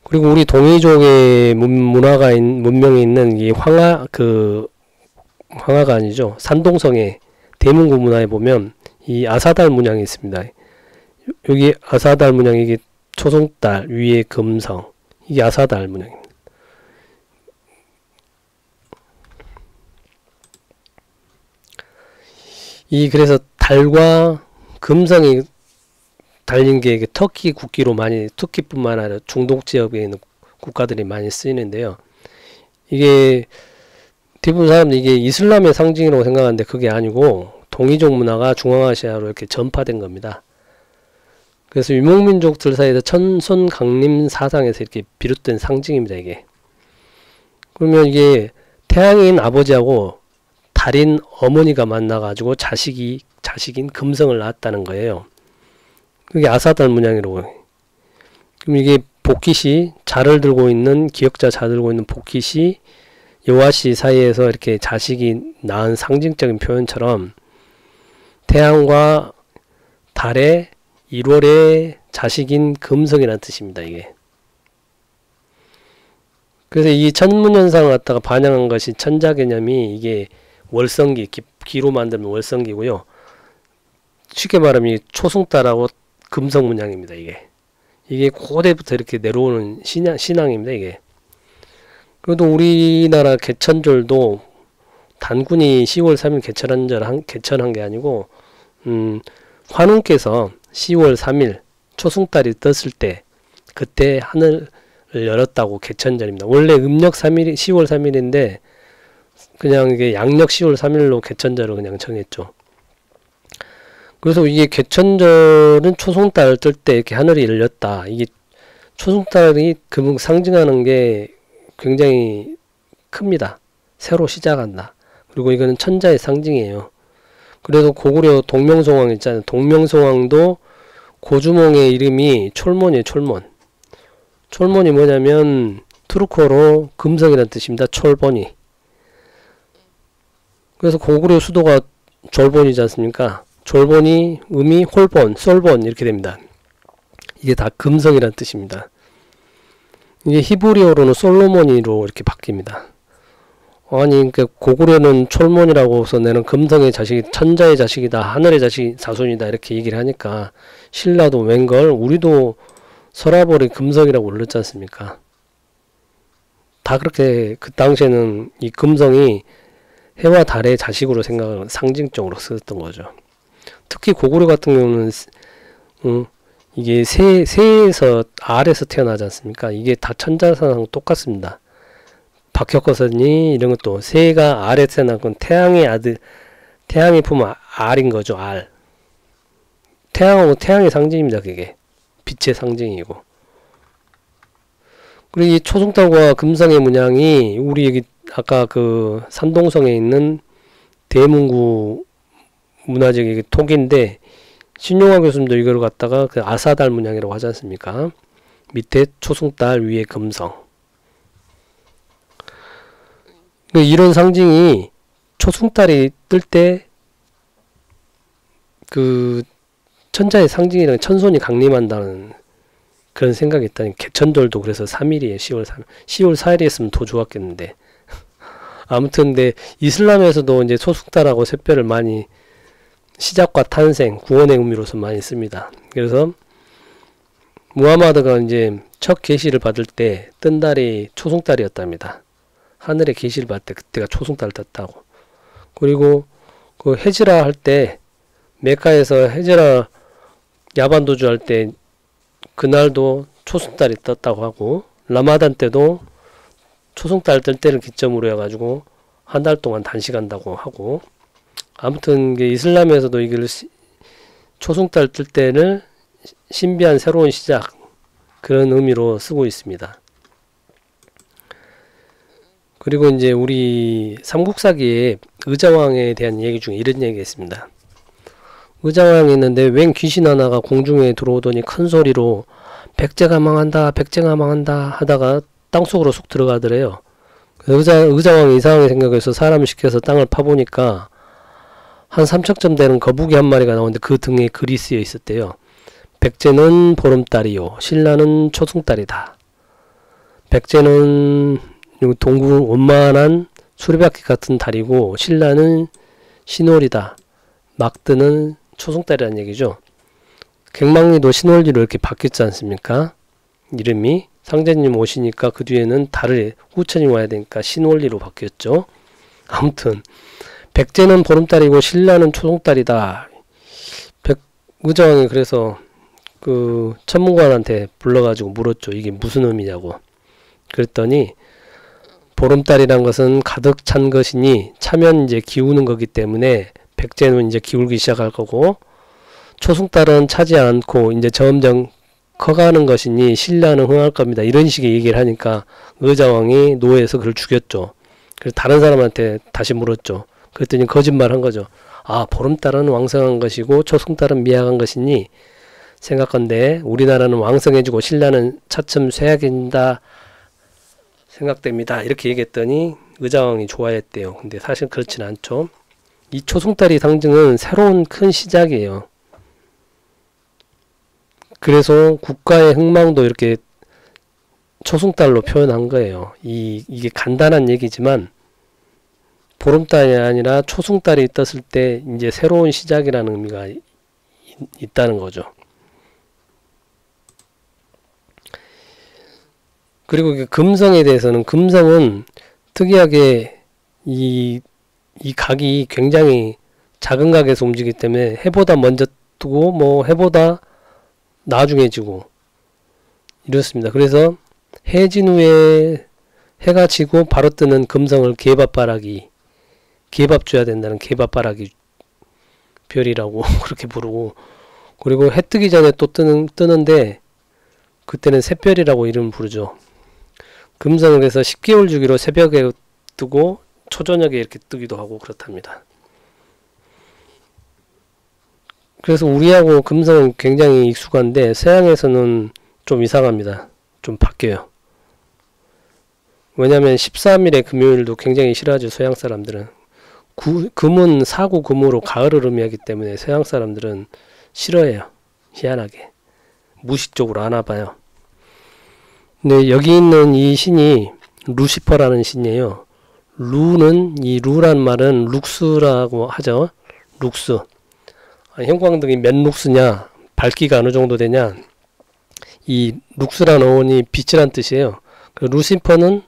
그리고 우리 동이족의 문명이 있는 이 황하가 아니죠. 산동성의 대문구 문화에 보면 이 아사달 문양이 있습니다. 여기 아사달 문양, 이게 초승달 위에 금성, 이게 아사달 문양입니다. 그래서 달과 금성이 달린 게 터키 국기로 많이, 터키뿐만 아니라 중동 지역에 있는 국가들이 많이 쓰이는데요. 이게 대부분 사람들이 이게 이슬람의 상징이라고 생각하는데 그게 아니고 동이족 문화가 중앙아시아로 이렇게 전파된 겁니다. 그래서 유목민족들 사이에서 천손 강림 사상에서 이렇게 비롯된 상징입니다. 이게. 그러면 이게 태양인 아버지하고 달인 어머니가 만나가지고 자식인 금성을 낳았다는 거예요. 그게 아사달 문양이라고 해요. 그럼 이게 보킷이 자를 들고 있는, 기역자 자 들고 있는 보킷이 여호와씨 사이에서 이렇게 자식이 낳은 상징적인 표현처럼 태양과 달의 1월의 자식인 금성이라는 뜻입니다. 이게. 그래서 이 천문현상을 갖다가 반영한 것이 천자 개념이 이게 월성기, 기로 만들면 월성기고요. 쉽게 말하면 초승달하고 금성 문양입니다. 이게 고대부터 이렇게 내려오는 신앙입니다. 이게. 그래도 우리나라 개천절도 단군이 10월 3일 개천한 게 아니고 환웅께서 10월 3일 초승달이 떴을 때 그때 하늘을 열었다고 개천절입니다. 원래 음력 3일 10월 3일인데 그냥 이게 양력 10월 3일로 개천절을 그냥 정했죠. 그래서 이게 개천절은 초승달 뜰 때 이렇게 하늘이 열렸다. 이게 초승달이 상징하는 게 굉장히 큽니다. 새로 시작한다. 그리고 이거는 천자의 상징이에요. 그래도 고구려 동명송왕 있잖아요. 동명송왕도 고주몽의 이름이 촐몬이에요. 촐몬. 촐몬이 뭐냐면 투르코로 금성이라는 뜻입니다. 촐본이. 그래서 고구려 수도가 졸본이지 않습니까? 졸본이 음이 홀본, 솔본 이렇게 됩니다. 이게 다 금성이라는 뜻입니다. 이게 히브리어로는 솔로몬이로 이렇게 바뀝니다. 아니, 그러니까 고구려는 촐몬이라고 해서 내는 금성의 자식이 천자의 자식이다, 하늘의 자손이다 이렇게 얘기를 하니까 신라도 웬걸 우리도 서라벌이 금성이라고 불렀지 않습니까? 다 그렇게 그 당시에는 이 금성이 해와 달의 자식으로 생각을 상징적으로 썼던 거죠. 특히 고구려 같은 경우는 이게 새에서 알에서 태어나지 않습니까? 이게 다 천자사상 똑같습니다. 박혁거선이 이런 것도 새가 알에서 태어난 건 태양의 아들, 태양이 품은 알인 거죠. 알. 태양하고 태양의 상징입니다. 그게 빛의 상징이고. 그리고 이 초승달과 금성의 문양이 우리 여기 아까 그 산동성에 있는 대문구 문화적 톡인데 신용화 교수님도 이걸 갖다가 그 아사달 문양이라고 하지 않습니까? 밑에 초승달 위에 금성. 이런 상징이 초승달이 뜰 때 그 천자의 상징이랑 천손이 강림한다는 그런 생각이 있다니. 개천절도 그래서 3일이에요. 10월 3일. 10월 4일이 했으면 더 좋았겠는데. 아무튼 근데 이슬람에서도 이제 초승달하고 샛별을 많이 시작과 탄생, 구원의 의미로서 많이 씁니다. 그래서 무하마드가 이제 첫 계시를 받을 때 뜬 달이 초승달이었답니다. 하늘에 계시를 받을 때 그때가 초승달 떴다고. 그리고 그 헤지라 할 때 메카에서 헤지라 야반도주 할 때 그날도 초승달이 떴다고 하고, 라마단 때도 초승달 뜰 때를 기점으로 해가지고 한 달 동안 단식한다고 하고, 아무튼 이슬람에서도 이걸 초승달 뜰 때를 신비한 새로운 시작, 그런 의미로 쓰고 있습니다. 그리고 이제 우리 삼국사기에 의자왕에 대한 얘기 중에 이런 얘기가 있습니다. 의자왕이 있는데 웬 귀신 하나가 공중에 들어오더니 큰 소리로 백제가 망한다, 백제가 망한다 하다가 땅속으로 쑥 들어가더래요. 의자왕이 이상하게 생각해서 사람을 시켜서 땅을 파보니까 한 3척점 되는 거북이 한 마리가 나오는데 그 등에 글이 쓰여 있었대요. 백제는 보름달이요, 신라는 초승달이다. 백제는 동굴 원만한 수레바퀴 같은 달이고, 신라는 신월이다. 막드는 초승달이라는 얘기죠. 갱망리도 신월리로 이렇게 바뀌었지 않습니까? 이름이 상제님 오시니까 그 뒤에는 달을 후천이 와야 되니까 신월리로 바뀌었죠. 아무튼 백제는 보름달이고 신라는 초승달이다. 의자왕이 그래서 그 천문관한테 불러가지고 물었죠. 이게 무슨 의미냐고. 그랬더니 보름달이란 것은 가득 찬 것이니 차면 이제 기우는 거기 때문에 백제는 이제 기울기 시작할 거고, 초승달은 차지 않고 이제 점점 커가는 것이니 신라는 흥할 겁니다. 이런 식의 얘기를 하니까 의자왕이 노예에서 그를 죽였죠. 그래서 다른 사람한테 다시 물었죠. 그랬더니 거짓말 한 거죠. 아, 보름달은 왕성한 것이고 초승달은 미약한 것이니 생각건데 우리나라는 왕성해지고 신라는 차츰 쇠약해진다 생각됩니다. 이렇게 얘기했더니 의자왕이 좋아했대요. 근데 사실 그렇진 않죠. 이 초승달이 상징은 새로운 큰 시작이에요. 그래서 국가의 흥망도 이렇게 초승달로 표현한 거예요. 이게 간단한 얘기지만 보름달이 아니라 초승달이 떴을 때 이제 새로운 시작이라는 의미가 있다는 거죠. 그리고 금성에 대해서는, 금성은 특이하게 이 각이 굉장히 작은 각에서 움직이기 때문에 해보다 먼저 뜨고 뭐 해보다 나중에 지고 이렇습니다. 그래서 해진 후에 해가 지고 바로 뜨는 금성을 개밥바라기, 개밥 줘야 된다는 개밥바라기 별이라고 그렇게 부르고, 그리고 해 뜨기 전에 또 뜨는데 그때는 샛별이라고 이름을 부르죠. 금성을 그래서 10개월 주기로 새벽에 뜨고 초저녁에 이렇게 뜨기도 하고 그렇답니다. 그래서 우리하고 금성은 굉장히 익숙한데 서양에서는 좀 이상합니다. 좀 바뀌어요. 왜냐하면 13일의 금요일도 굉장히 싫어하죠. 서양 사람들은. 금은 사구 금으로 가을을 의미하기 때문에 서양 사람들은 싫어해요. 희한하게. 무식적으로 아나봐요. 근데 여기 있는 이 신이 루시퍼라는 신이에요. 루란 말은 룩스라고 하죠. 룩스. 형광등이 몇 룩스냐, 밝기가 어느 정도 되냐, 이 룩스라는 어원이 빛이란 뜻이에요. 루시퍼는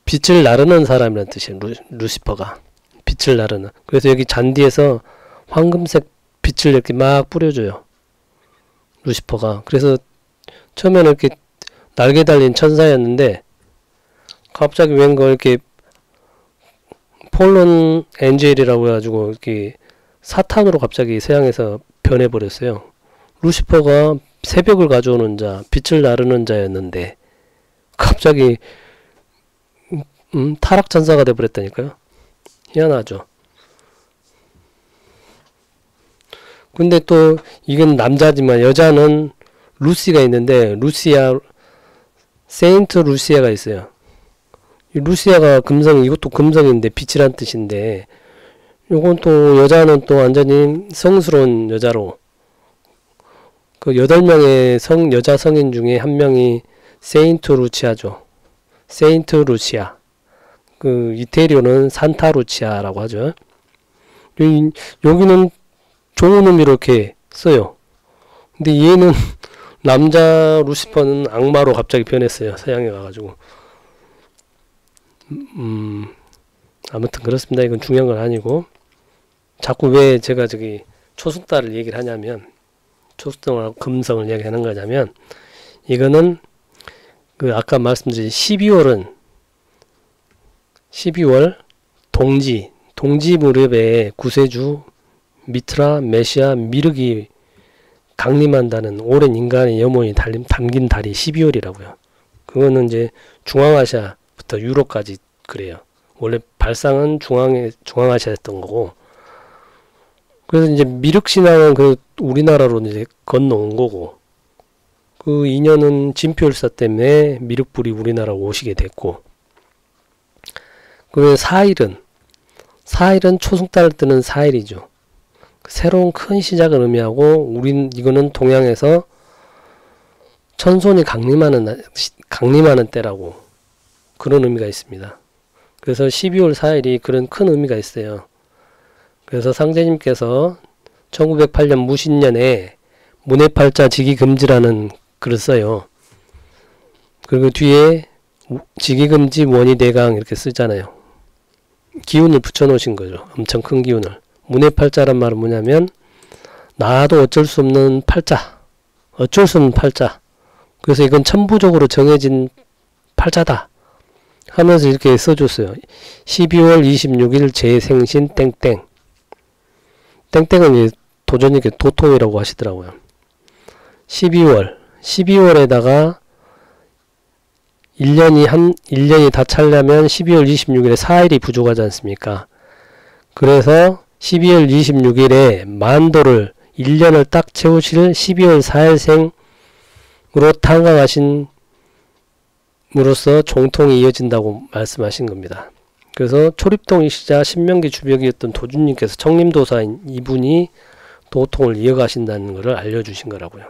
빛을 나르는 사람이란 뜻이에요. 루시퍼가 빛을 나르는. 그래서 여기 잔디에서 황금색 빛을 이렇게 막 뿌려줘요, 루시퍼가. 그래서 처음에는 이렇게 날개 달린 천사였는데 갑자기 웬걸 이렇게 폴론 엔젤이라고 해가지고 이렇게 사탄으로 갑자기 서양에서 변해버렸어요. 루시퍼가 새벽을 가져오는 자, 빛을 나르는 자였는데 갑자기 타락천사가 돼버렸다니까요. 희한하죠. 근데 또 이건 남자지만 여자는 루시가 있는데, 루시아, 세인트 루시아가 있어요. 이 루시아가 금성, 이것도 금성인데 빛이란 뜻인데, 요건 또 여자는 또 완전히 성스러운 여자로, 그 8명의 여자 성인 중에 한 명이 세인트 루치아죠. 세인트 루치아. 그 이태리어는 산타 루치아라고 하죠. 여기는 좋은 의미로 이렇게 써요. 근데 얘는 남자 루시퍼는 악마로 갑자기 변했어요. 서양에 가가지고. 아무튼 그렇습니다. 이건 중요한 건 아니고, 자꾸 왜 제가 저기 초승달을 얘기를 하냐면, 초승달하고 금성을 얘기하는 거냐면, 이거는 그 아까 말씀드린 12월 동지 무렵에 구세주 미트라 메시아 미륵이 강림한다는 오랜 인간의 염원이 담긴 달이 12월이라고요. 그거는 이제 중앙아시아부터 유럽까지 그래요. 원래 발상은 중앙아시아였던 거고, 그래서 이제 미륵신앙은 그 우리나라로 이제 건너온 거고, 그 인연은 진표율사 때문에 미륵불이 우리나라로 오시게 됐고, 그 사일은 초승달을 뜨는 사일이죠. 새로운 큰 시작을 의미하고, 이거는 동양에서 천손이 강림하는 때라고, 그런 의미가 있습니다. 그래서 12월 4일이 그런 큰 의미가 있어요. 그래서 상제님께서 1908년 무신년에 문해팔자 지기금지라는 글을 써요. 그리고 뒤에 지기금지 원이대강 이렇게 쓰잖아요. 기운을 붙여놓으신 거죠. 엄청 큰 기운을. 문해팔자란 말은 뭐냐면, 나도 어쩔 수 없는 팔자. 어쩔 수 없는 팔자. 그래서 이건 천부적으로 정해진 팔자다 하면서 이렇게 써줬어요. 12월 26일 재생신 땡땡. 땡땡은 도전이 도통이라고 하시더라고요. 12월에다가 1년이 다 차려면 12월 26일에 4일이 부족하지 않습니까? 그래서 12월 26일에 만도를 1년을 딱 채우실 12월 4일생으로 탄광하신 으로써 종통이 이어진다고 말씀하신 겁니다. 그래서 초립동이시자 신명기 주벽이었던 도주님께서 청림도사인 이분이 도통을 이어가신다는 것을 알려주신 거라고요.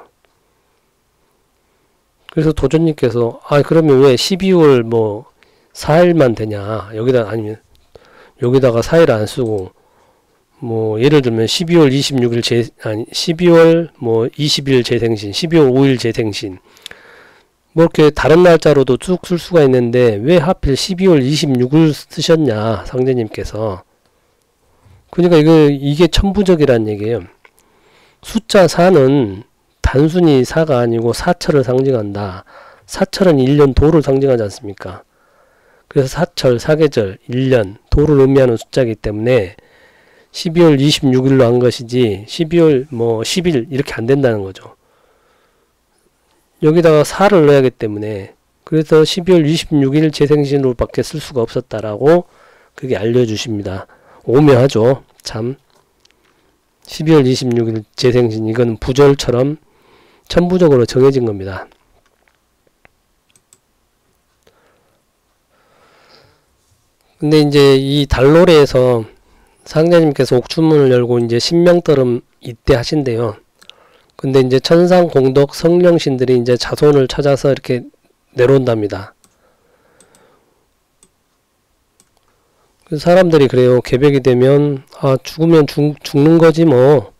그래서 도전님께서 그러면 왜 12월 4일만 되냐, 아니면 여기다가 4일 안 쓰고 예를 들면 12월 26일 12월 20일 재생신, 12월 5일 재생신 이렇게 다른 날짜로도 쭉 쓸 수가 있는데 왜 하필 12월 26일 쓰셨냐, 상제님께서. 그러니까 이게 천부적이란 얘기예요. 숫자 4는 단순히 4가 아니고 사철을 상징한다. 사철은 1년 도를 상징하지 않습니까? 그래서 사철, 사계절, 1년, 도를 의미하는 숫자이기 때문에 12월 26일로 한 것이지 12월 10일 이렇게 안 된다는 거죠. 여기다가 4를 넣어야 하기 때문에, 그래서 12월 26일 재생신으로 밖에 쓸 수가 없었다라고 그게 알려주십니다. 오묘하죠. 참. 12월 26일 재생신, 이건 부절처럼 천부적으로 정해진 겁니다. 근데 이제 이 달노래에서 상자님께서 옥주문을 열고 이제 신명떨음 이때 하신대요. 근데 이제 천상 공덕 성령신들이 이제 자손을 찾아서 이렇게 내려온답니다. 사람들이 그래요. 개벽이 되면 죽으면 죽는 거지 뭐,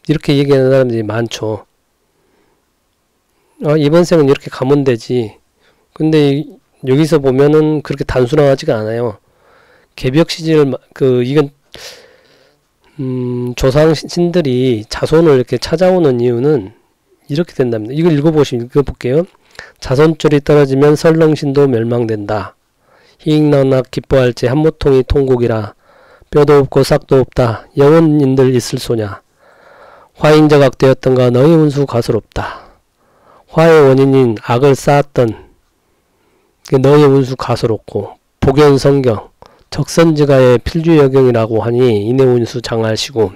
이렇게 얘기하는 사람들이 많죠. 이번 생은 이렇게 가면 되지. 근데 여기서 보면은 그렇게 단순하지가 않아요. 개벽 시즌을 이건 조상신들이 자손을 이렇게 찾아오는 이유는 이렇게 된답니다. 이걸 읽어볼게요. 자손줄이 떨어지면 설렁신도 멸망된다. 희익낙낙 기뻐할지 한모통이 통곡이라. 뼈도 없고 싹도 없다. 영혼인들 있을 소냐. 화인저각 되었던가 너희 운수 가소롭다. 화의 원인인 악을 쌓았던 너희 운수 가소롭고, 복연성경 적선지가의 필주여경이라고 하니 이내 운수 장하시고,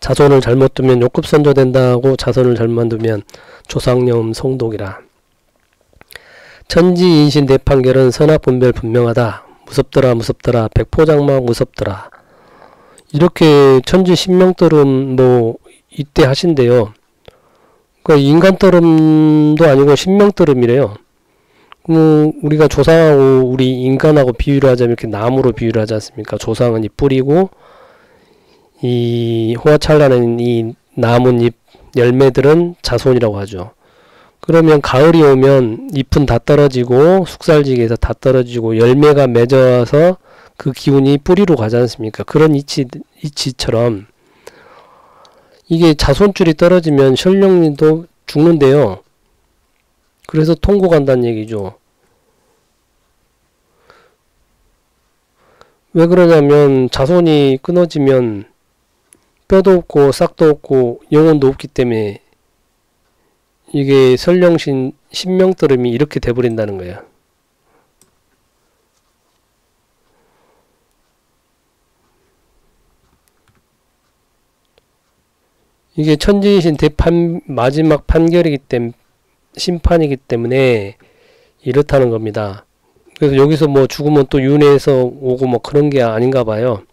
자손을 잘못 두면 욕급선조 된다고 자손을 잘못 두면 조상여음 성독이라. 천지인신 대판결은 선악분별 분명하다. 무섭더라 무섭더라. 백포장막 무섭더라. 이렇게 천지신명떠름 뭐 이때 하신대요. 그러니까 인간떠름도 아니고 신명떠름이래요. 우리가 조상하고 우리 인간하고 비유를 하자면 이렇게 나무로 비유를 하지 않습니까? 조상은 이 뿌리고 이 호화찬란한 이 나뭇잎 열매들은 자손이라고 하죠. 그러면 가을이 오면 잎은 다 떨어지고 숙살지기에서 다 떨어지고 열매가 맺어서 그 기운이 뿌리로 가지 않습니까? 그런 이치처럼 이게 자손줄이 떨어지면 신령님도 죽는데요. 그래서 통고 간다는 얘기죠. 왜 그러냐면 자손이 끊어지면 뼈도 없고 싹도 없고 영혼도 없기 때문에 이게 설령신 신명떠름이 이렇게 돼버린다는 거예요. 이게 천지신 마지막 판결이기 때문에 심판이기 때문에 이렇다는 겁니다. 그래서 여기서 뭐 죽으면 또 윤회에서 오고 뭐 그런 게 아닌가 봐요.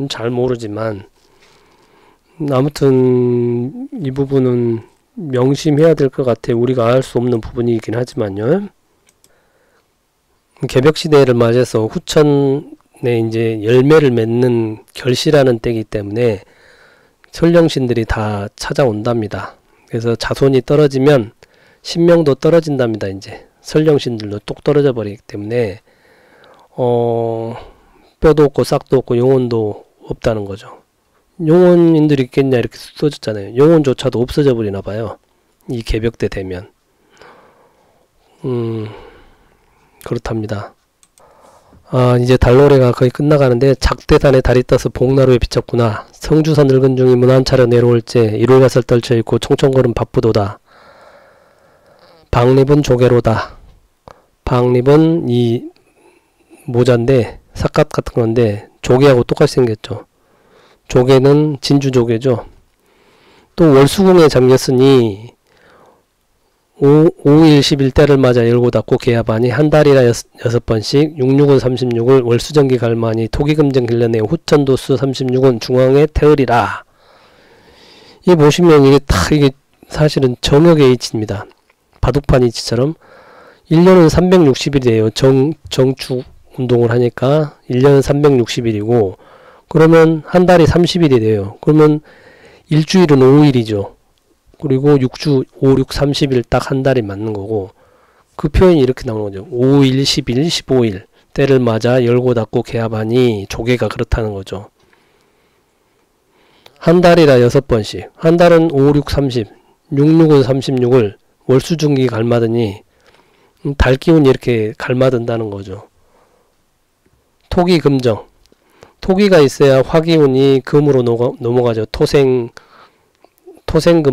잘 모르지만 아무튼 이 부분은 명심해야 될 것 같아요. 우리가 알 수 없는 부분이긴 하지만요. 개벽시대를 맞아서 후천에 이제 열매를 맺는 결실하는 때이기 때문에 설령신들이 다 찾아온답니다. 그래서 자손이 떨어지면 신명도 떨어진답니다. 이제 설령신들도 똑 떨어져 버리기 때문에 뼈도 없고 싹도 없고 영혼도 없다는 거죠. 영혼인들이 있겠냐 이렇게 써졌잖아요. 영혼조차도 없어져 버리나 봐요. 이 개벽 때 되면 그렇답니다. 이제 달노래가 거의 끝나가는데 작대산에 달이 떠서 복나루에 비쳤구나. 성주사 늙은 중이 문 한 차려 내려올 때 이룰가설 떨쳐있고 총총거름 바쁘도다. 박립은 조개로다. 박립은 이 모자인데 삿갓 같은 건데 조개하고 똑같이 생겼죠. 조개는 진주조개죠. 또 월수궁에 잠겼으니 5일 10일 때를 맞아 열고 닫고 개야반이 한 달이라 6번씩 66은 36을 월수정기 갈마니 토기금정 길러내 후천도수 36은 중앙에 태으리라. 이 보시면 이게 이게 사실은 정역의 이치입니다. 바둑판 이치처럼 1년은 360일이에요. 정축 운동을 하니까 1년은 360일이고 그러면 한 달이 30일이 돼요. 그러면 일주일은 5일이죠. 그리고 6주 5, 6, 30일 딱 한 달이 맞는 거고 그 표현이 이렇게 나오는 거죠. 5일, 10일, 15일 때를 맞아 열고 닫고 개합하니 조개가 그렇다는 거죠. 한 달이라 6번씩 한 달은 5, 6, 30 66은 36을 월수중기 갈마드니 달기운이 이렇게 갈마든다는 거죠. 토기 금정 토기가 있어야 화기운이 금으로 넘어가죠. 토생금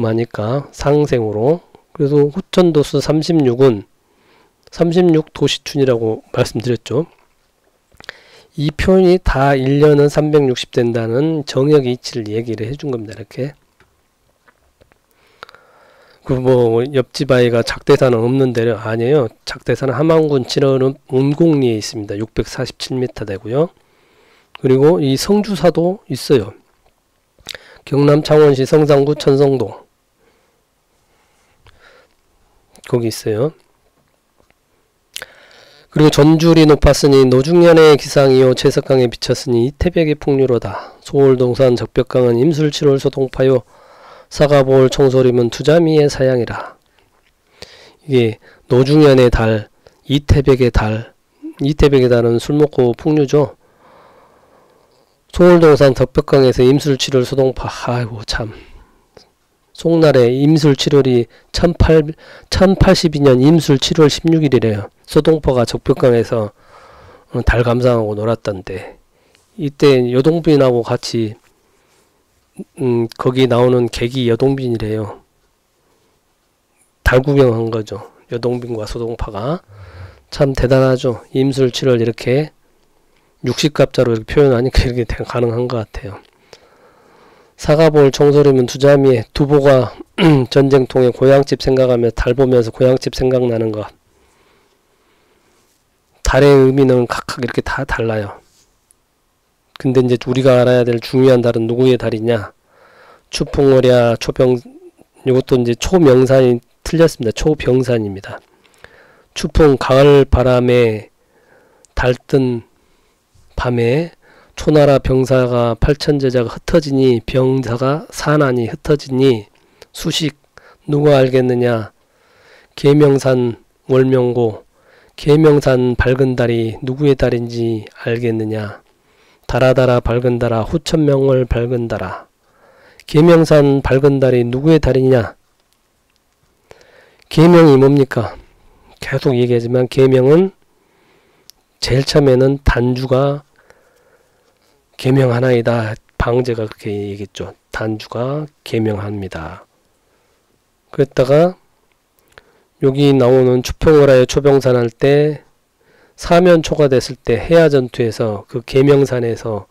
하니까 상생으로. 그래서 후천도수 36은 36 도시춘이라고 말씀드렸죠. 이 표현이 다 1년은 360 된다는 정역 이치를 얘기를 해준 겁니다. 이렇게. 그 뭐 옆집 아이가 작대산은 없는 데요? 아니에요. 작대산은 함안군 칠원읍 운곡리에 있습니다. 647m 되고요. 그리고 이 성주사도 있어요. 경남 창원시 성산구 천성동 거기 있어요. 그리고 전줄이 높았으니 노중년의 기상이요 채석강에 비쳤으니 이태백의 풍류로다. 소월동산 적벽강은 임술칠월 소동파요 사가보월 청소림은 두자미의 사양이라. 이게 노중년의 달, 이태백의 달, 이태백의 달은 술 먹고 풍류죠. 소월동산 덕벽강에서 임술칠월 소동파. 아이고 참 송날에 임술칠월이 1082년 임술 7월 16일이래요. 소동파가 적벽강에서 달 감상하고 놀았던데 이때 여동빈하고 같이 거기 나오는 객이 여동빈이래요. 달 구경한 거죠. 여동빈과 소동파가. 참 대단하죠. 임술 7월 이렇게 60갑자로 이렇게 표현하니까 이렇게 가능한 것 같아요. 사가볼 청소리면 두자미에 두보가 전쟁통에 고향집 생각하며 달 보면서 고향집 생각나는 것. 달의 의미는 각각 이렇게 다 달라요. 근데 이제 우리가 알아야 될 중요한 달은 누구의 달이냐? 추풍월야 초병, 이것도 이제 초명산이 틀렸습니다. 초병산입니다. 추풍 가을 바람에 달뜬 밤에 초나라 병사가 팔천제자가 흩어지니 병사가 산하니 흩어지니 수식 누가 알겠느냐? 계명산 월명고 계명산 밝은 달이 누구의 달인지 알겠느냐? 달아달아 밝은 달아 후천명월 밝은 달아. 계명산 밝은 달이 누구의 달이냐? 계명이 뭡니까? 계속 얘기하지만 계명은 제일 처음에는 단주가 계명하나이다. 방제가 그렇게 얘기했죠. 단주가 계명합니다. 그랬다가 여기 나오는 추평월하여 초병산 할 때 사면초가 됐을 때 해야전투에서 그 계명산에서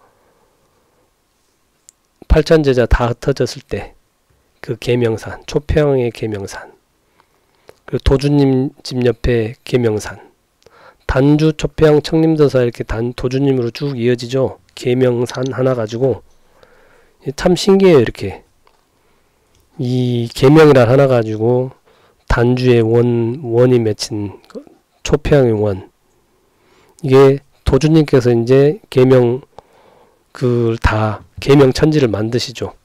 팔천제자 다 흩어졌을 때 그 계명산, 초평의 계명산, 그리고 도주님 집 옆에 계명산, 단주, 초평, 청림도사 이렇게 도주님으로 쭉 이어지죠. 계명산 하나 가지고 참 신기해요. 이렇게 이 계명이란 하나 가지고 단주의 원이 맺힌 초평의 원, 이게 도주님께서 이제 계명 그 다 계명 천지를 만드시죠.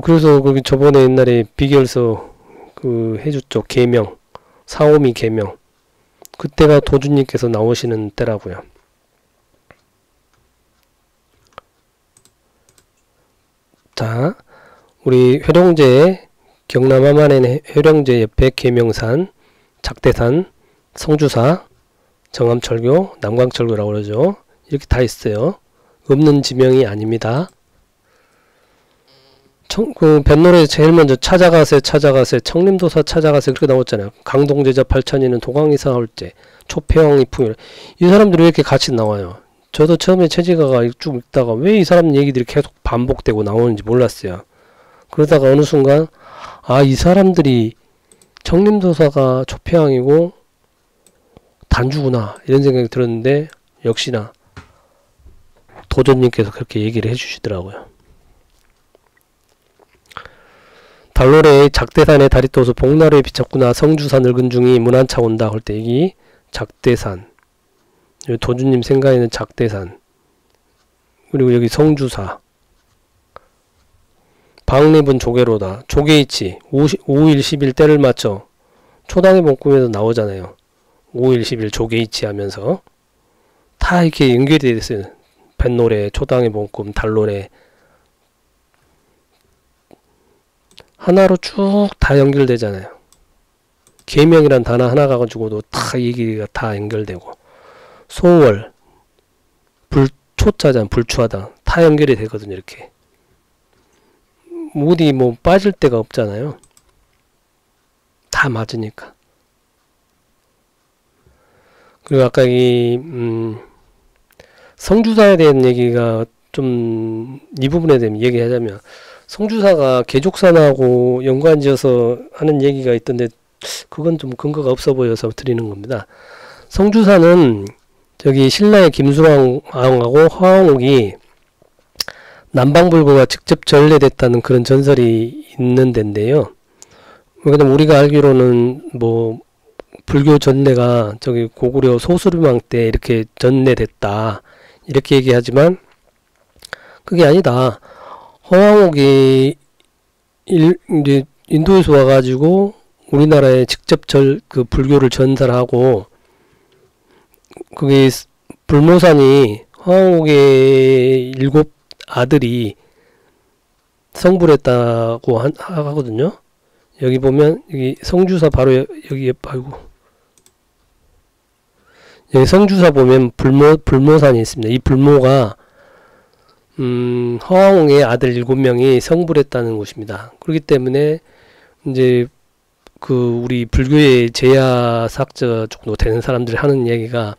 그래서 거기 저번에 옛날에 비결서 그 해줬죠. 계명 사오미 계명, 그때가 도주님께서 나오시는 때라고요. 자, 우리 회룡제 경남 함안에 회룡제 옆에 계명산, 작대산, 성주사, 정암철교, 남광철교라고 그러죠. 이렇게 다 있어요. 없는 지명이 아닙니다. 그 뱃노래 제일 먼저 찾아가세 청림도사 찾아가세 그렇게 나왔잖아요. 강동제자 팔천이는 도강이사 홀제 초평이 풍일, 이 사람들이 왜 이렇게 같이 나와요? 저도 처음에 최지가가 쭉 읽다가 왜 이 사람 얘기들이 계속 반복되고 나오는지 몰랐어요. 그러다가 어느 순간 아, 이 사람들이 청림도사가 초평이고 단주구나 이런 생각이 들었는데 역시나 도전님께서 그렇게 얘기를 해주시더라고요. 달로레의 작대산에 달이 떠서 복나루에 비쳤구나. 성주산 늙은 중이 문안차 온다 할 때 여기 작대산, 도주님 생각에는 작대산, 그리고 여기 성주사, 방립은 조계로다. 조계이치 5일 10일 때를 맞춰 초당의 본꿈에서 나오잖아요. 5일 10일 조계이치 하면서 다 이렇게 연결이 되어 있어요. 뱃노래, 초당의 본꿈, 달노래 하나로 쭉 다 연결되잖아요. 계명이란 단어 하나 가지고도 다 얘기가 다 연결되고, 소월, 불초자잖아, 불추하다 다 연결이 되거든요. 이렇게 어디 뭐 빠질 데가 없잖아요. 다 맞으니까. 그리고 아까 이 성주사에 대한 얘기가 좀 이 부분에 대해 얘기하자면, 성주사가 계족산하고 연관지어서 하는 얘기가 있던데 그건 좀 근거가 없어 보여서 드리는 겁니다. 성주사는 저기 신라의 김수왕하고 화왕옥이 남방불교가 직접 전래됐다는 그런 전설이 있는 데인데요. 그다음 우리가 알기로는 뭐 불교 전래가 저기 고구려 소수림왕 때 이렇게 전래됐다 이렇게 얘기하지만 그게 아니다. 화왕옥이 이제 인도에서 와가지고 우리나라에 직접 그 불교를 전달하고, 그게 불모산이 화왕옥의 7 아들이 성불했다고 하거든요. 여기 보면 여기 성주사 바로 여기 아이고 여기 성주사 보면 불모산이 있습니다. 이 불모가 화왕옥의 아들 7명이 성불했다는 곳입니다. 그렇기 때문에 이제 그 우리 불교의 제야사학자 정도 되는 사람들이 하는 얘기가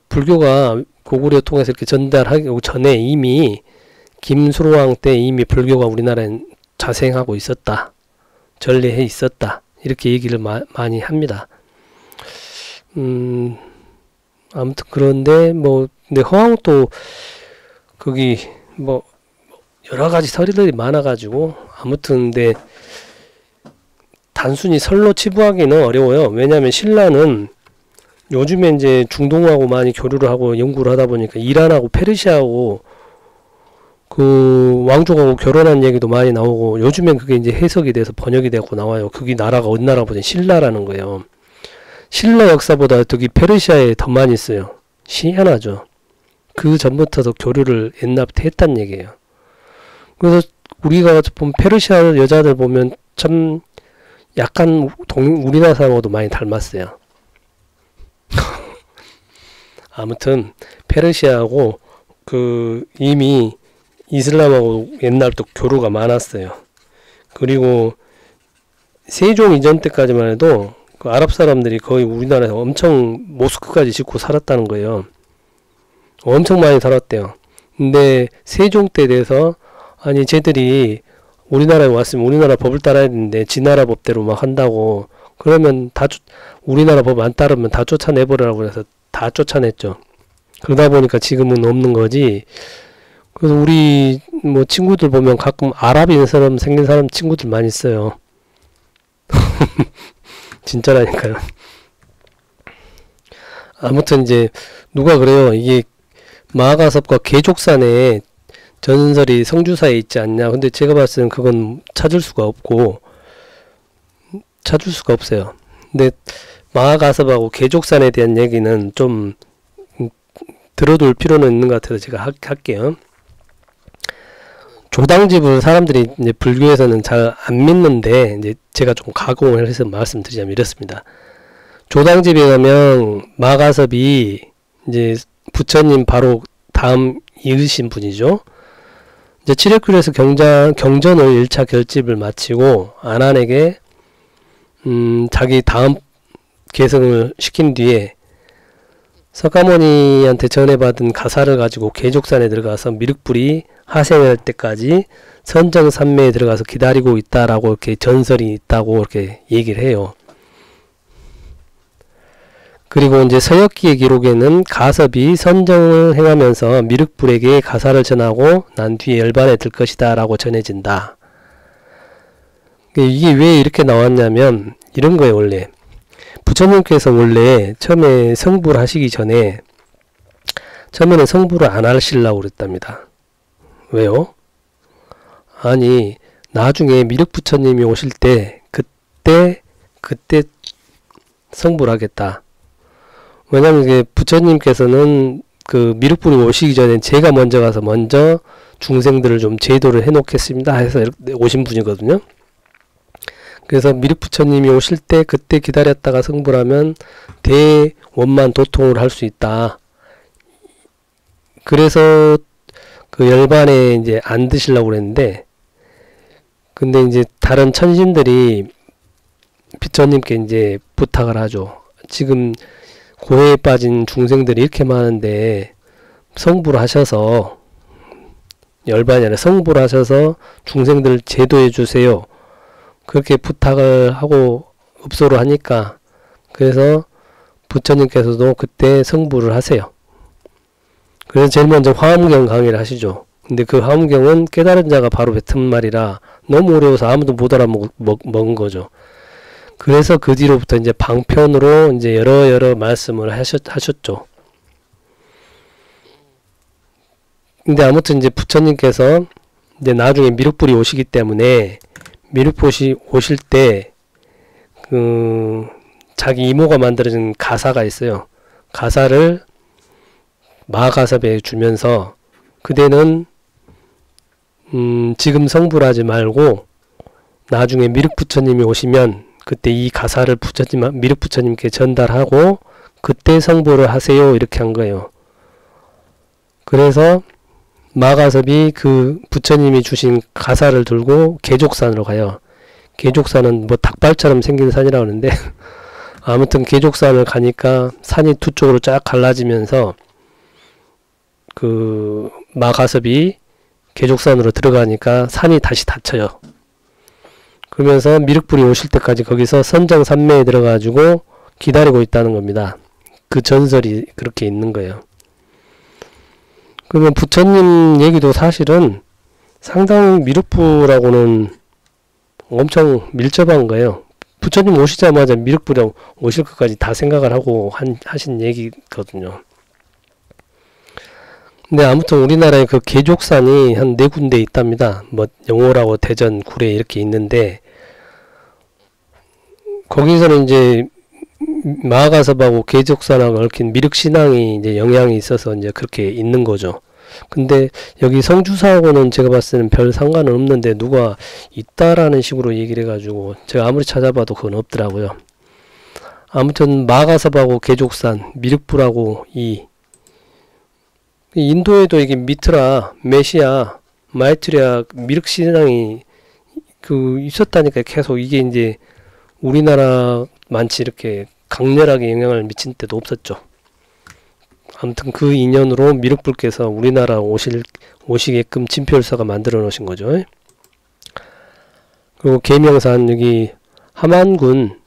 불교가 고구려 통해서 이렇게 전달하기 전에 이미 김수로왕 때 이미 불교가 우리나라에 자생하고 있었다, 전래해 있었다 이렇게 얘기를 많이 합니다. 아무튼 그런데 뭐 근데 허황도 거기 뭐 여러 가지 설들이 많아가지고 아무튼 근데 단순히 설로 치부하기는 어려워요. 왜냐하면 신라는 요즘에 이제 중동하고 많이 교류를 하고 연구를 하다 보니까 이란하고 페르시아하고 그 왕족하고 결혼한 얘기도 많이 나오고 요즘엔 그게 이제 해석이 돼서 번역이 되고 나와요. 그게 나라가 어느 나라보다 신라라는 거예요. 신라 역사보다 저기 페르시아에 더 많이 있어요. 희한하죠. 그 전부터도 교류를 옛날부터 했단 얘기예요. 그래서 우리가 보면 페르시아 여자들 보면 참 약간 우리나라 사람하고도 많이 닮았어요. 아무튼 페르시아하고 그 이미 이슬람하고 옛날부터 교류가 많았어요. 그리고 세종 이전 때까지만 해도 그 아랍 사람들이 거의 우리나라에서 엄청 모스크까지 짓고 살았다는 거예요. 엄청 많이 살았대요. 근데 세종 때 돼서 아니 쟤들이 우리나라에 왔으면 우리나라 법을 따라야 되는데 지나라 법대로 막 한다고 그러면 다 우리나라 법 안 따르면 다 쫓아내버리라고 해서 다 쫓아냈죠. 그러다 보니까 지금은 없는 거지. 그래서 우리 뭐 친구들 보면 가끔 아랍인처럼 생긴 사람 친구들 많이 있어요. 진짜라니까요. 아무튼 이제 누가 그래요. 이게 마가섭과 계족산에 전설이 성주사에 있지 않냐. 근데 제가 봤을 때는 그건 찾을 수가 없고 찾을 수가 없어요. 근데 마가섭하고 계족산에 대한 얘기는 좀 들어둘 필요는 있는 것 같아서 제가 할게요. 조당집을 사람들이 이제 불교에서는 잘 안 믿는데 이제 제가 좀 가공을 해서 말씀드리자면 이렇습니다. 조당집에 가면 마가섭이 이제 부처님 바로 다음 이으신 분이죠. 이제 칠흑길에서 경전을 1차 결집을 마치고 아난에게 자기 다음 계승을 시킨 뒤에 석가모니한테 전해받은 가사를 가지고 계족산에 들어가서 미륵불이 하생할 때까지 선정산매에 들어가서 기다리고 있다라고 이렇게 전설이 있다고 이렇게 얘기를 해요. 그리고 이제 서역기의 기록에는 가섭이 선정을 행하면서 미륵불에게 가사를 전하고 난 뒤에 열반에 들 것이다 라고 전해진다. 이게 왜 이렇게 나왔냐면 이런 거예요. 원래 부처님께서 원래 처음에 성불 하시기 전에 처음에는 성불을 안 하시려고 그랬답니다. 왜요? 아니 나중에 미륵부처님이 오실 때 그때 성불하겠다. 왜냐면 이게 부처님께서는 그 미륵불이 오시기 전에 제가 먼저 가서 먼저 중생들을 좀 제도를 해 놓겠습니다 해서 오신 분이거든요. 그래서 미륵부처님이 오실 때 그때 기다렸다가 성불하면 대원만 도통을 할 수 있다. 그래서 그 열반에 이제 안 드시려고 그랬는데 근데 이제 다른 천신들이 부처님께 이제 부탁을 하죠. 지금 고해에 빠진 중생들이 이렇게 많은데 성불 하셔서 열반이 아니라 성불 하셔서 중생들 제도해 주세요. 그렇게 부탁을 하고 읍소를 하니까 그래서 부처님께서도 그때 성불을 하세요. 그래서 제일 먼저 화엄경 강의를 하시죠. 근데 그 화엄경은 깨달은 자가 바로 뱉은 말이라 너무 어려워서 아무도 못 알아먹은 거죠. 그래서 그 뒤로부터 이제 방편으로 이제 여러 말씀을 하셨죠. 근데 아무튼 이제 부처님께서 이제 나중에 미륵불이 오시기 때문에 미륵불이 오실 때 그 자기 이모가 만들어진 가사가 있어요. 가사를 마가섭에 주면서 그대는 지금 성불하지 말고 나중에 미륵부처님이 오시면 그때 이 가사를 미륵부처님께 전달하고 그때 성불을 하세요 이렇게 한 거예요. 그래서 마가섭이 그 부처님이 주신 가사를 들고 계족산으로 가요. 계족산은 뭐 닭발처럼 생긴 산이라고 하는데 아무튼 계족산을 가니까 산이 두 쪽으로 쫙 갈라지면서 그 마가섭이 계족산으로 들어가니까 산이 다시 닫혀요. 그러면서 미륵불이 오실 때까지 거기서 선정산매에 들어가지고 기다리고 있다는 겁니다. 그 전설이 그렇게 있는 거예요. 그러면 부처님 얘기도 사실은 상당 미륵부라고는 엄청 밀접한 거예요. 부처님 오시자마자 미륵부령 오실 것까지 다 생각을 하고 하신 얘기거든요. 근데 아무튼 우리나라에 그 계족산이 한 4군데 있답니다. 뭐 영월하고 대전, 구례 이렇게 있는데 거기서는 이제 마하가섭하고 계족산하고 얽힌 미륵신앙이 이제 영향이 있어서 이제 그렇게 있는 거죠. 근데 여기 성주사하고는 제가 봤을 때는 별 상관은 없는데 누가 있다라는 식으로 얘기를 해가지고 제가 아무리 찾아봐도 그건 없더라고요. 아무튼 마하가섭하고 계족산, 미륵부라고 이 인도에도 이게 미트라, 메시아, 마이트리아 미륵신앙이 그 있었다니까 계속 이게 이제 우리나라 많이 이렇게 강렬하게 영향을 미친 때도 없었죠. 아무튼 그 인연으로 미륵불께서 우리나라 오시게끔 진표율사가 만들어 놓으신 거죠. 그리고 계명산 여기 함안군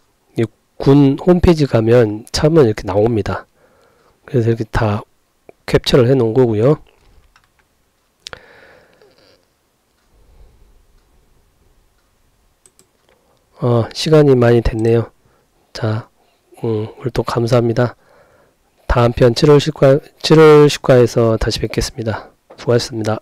군 홈페이지 가면 차면 이렇게 나옵니다. 그래서 이렇게 다 캡처를 해 놓은 거고요. 시간이 많이 됐네요. 자, 오늘 또 감사합니다. 다음 편 7월 10과에서 다시 뵙겠습니다. 수고하셨습니다.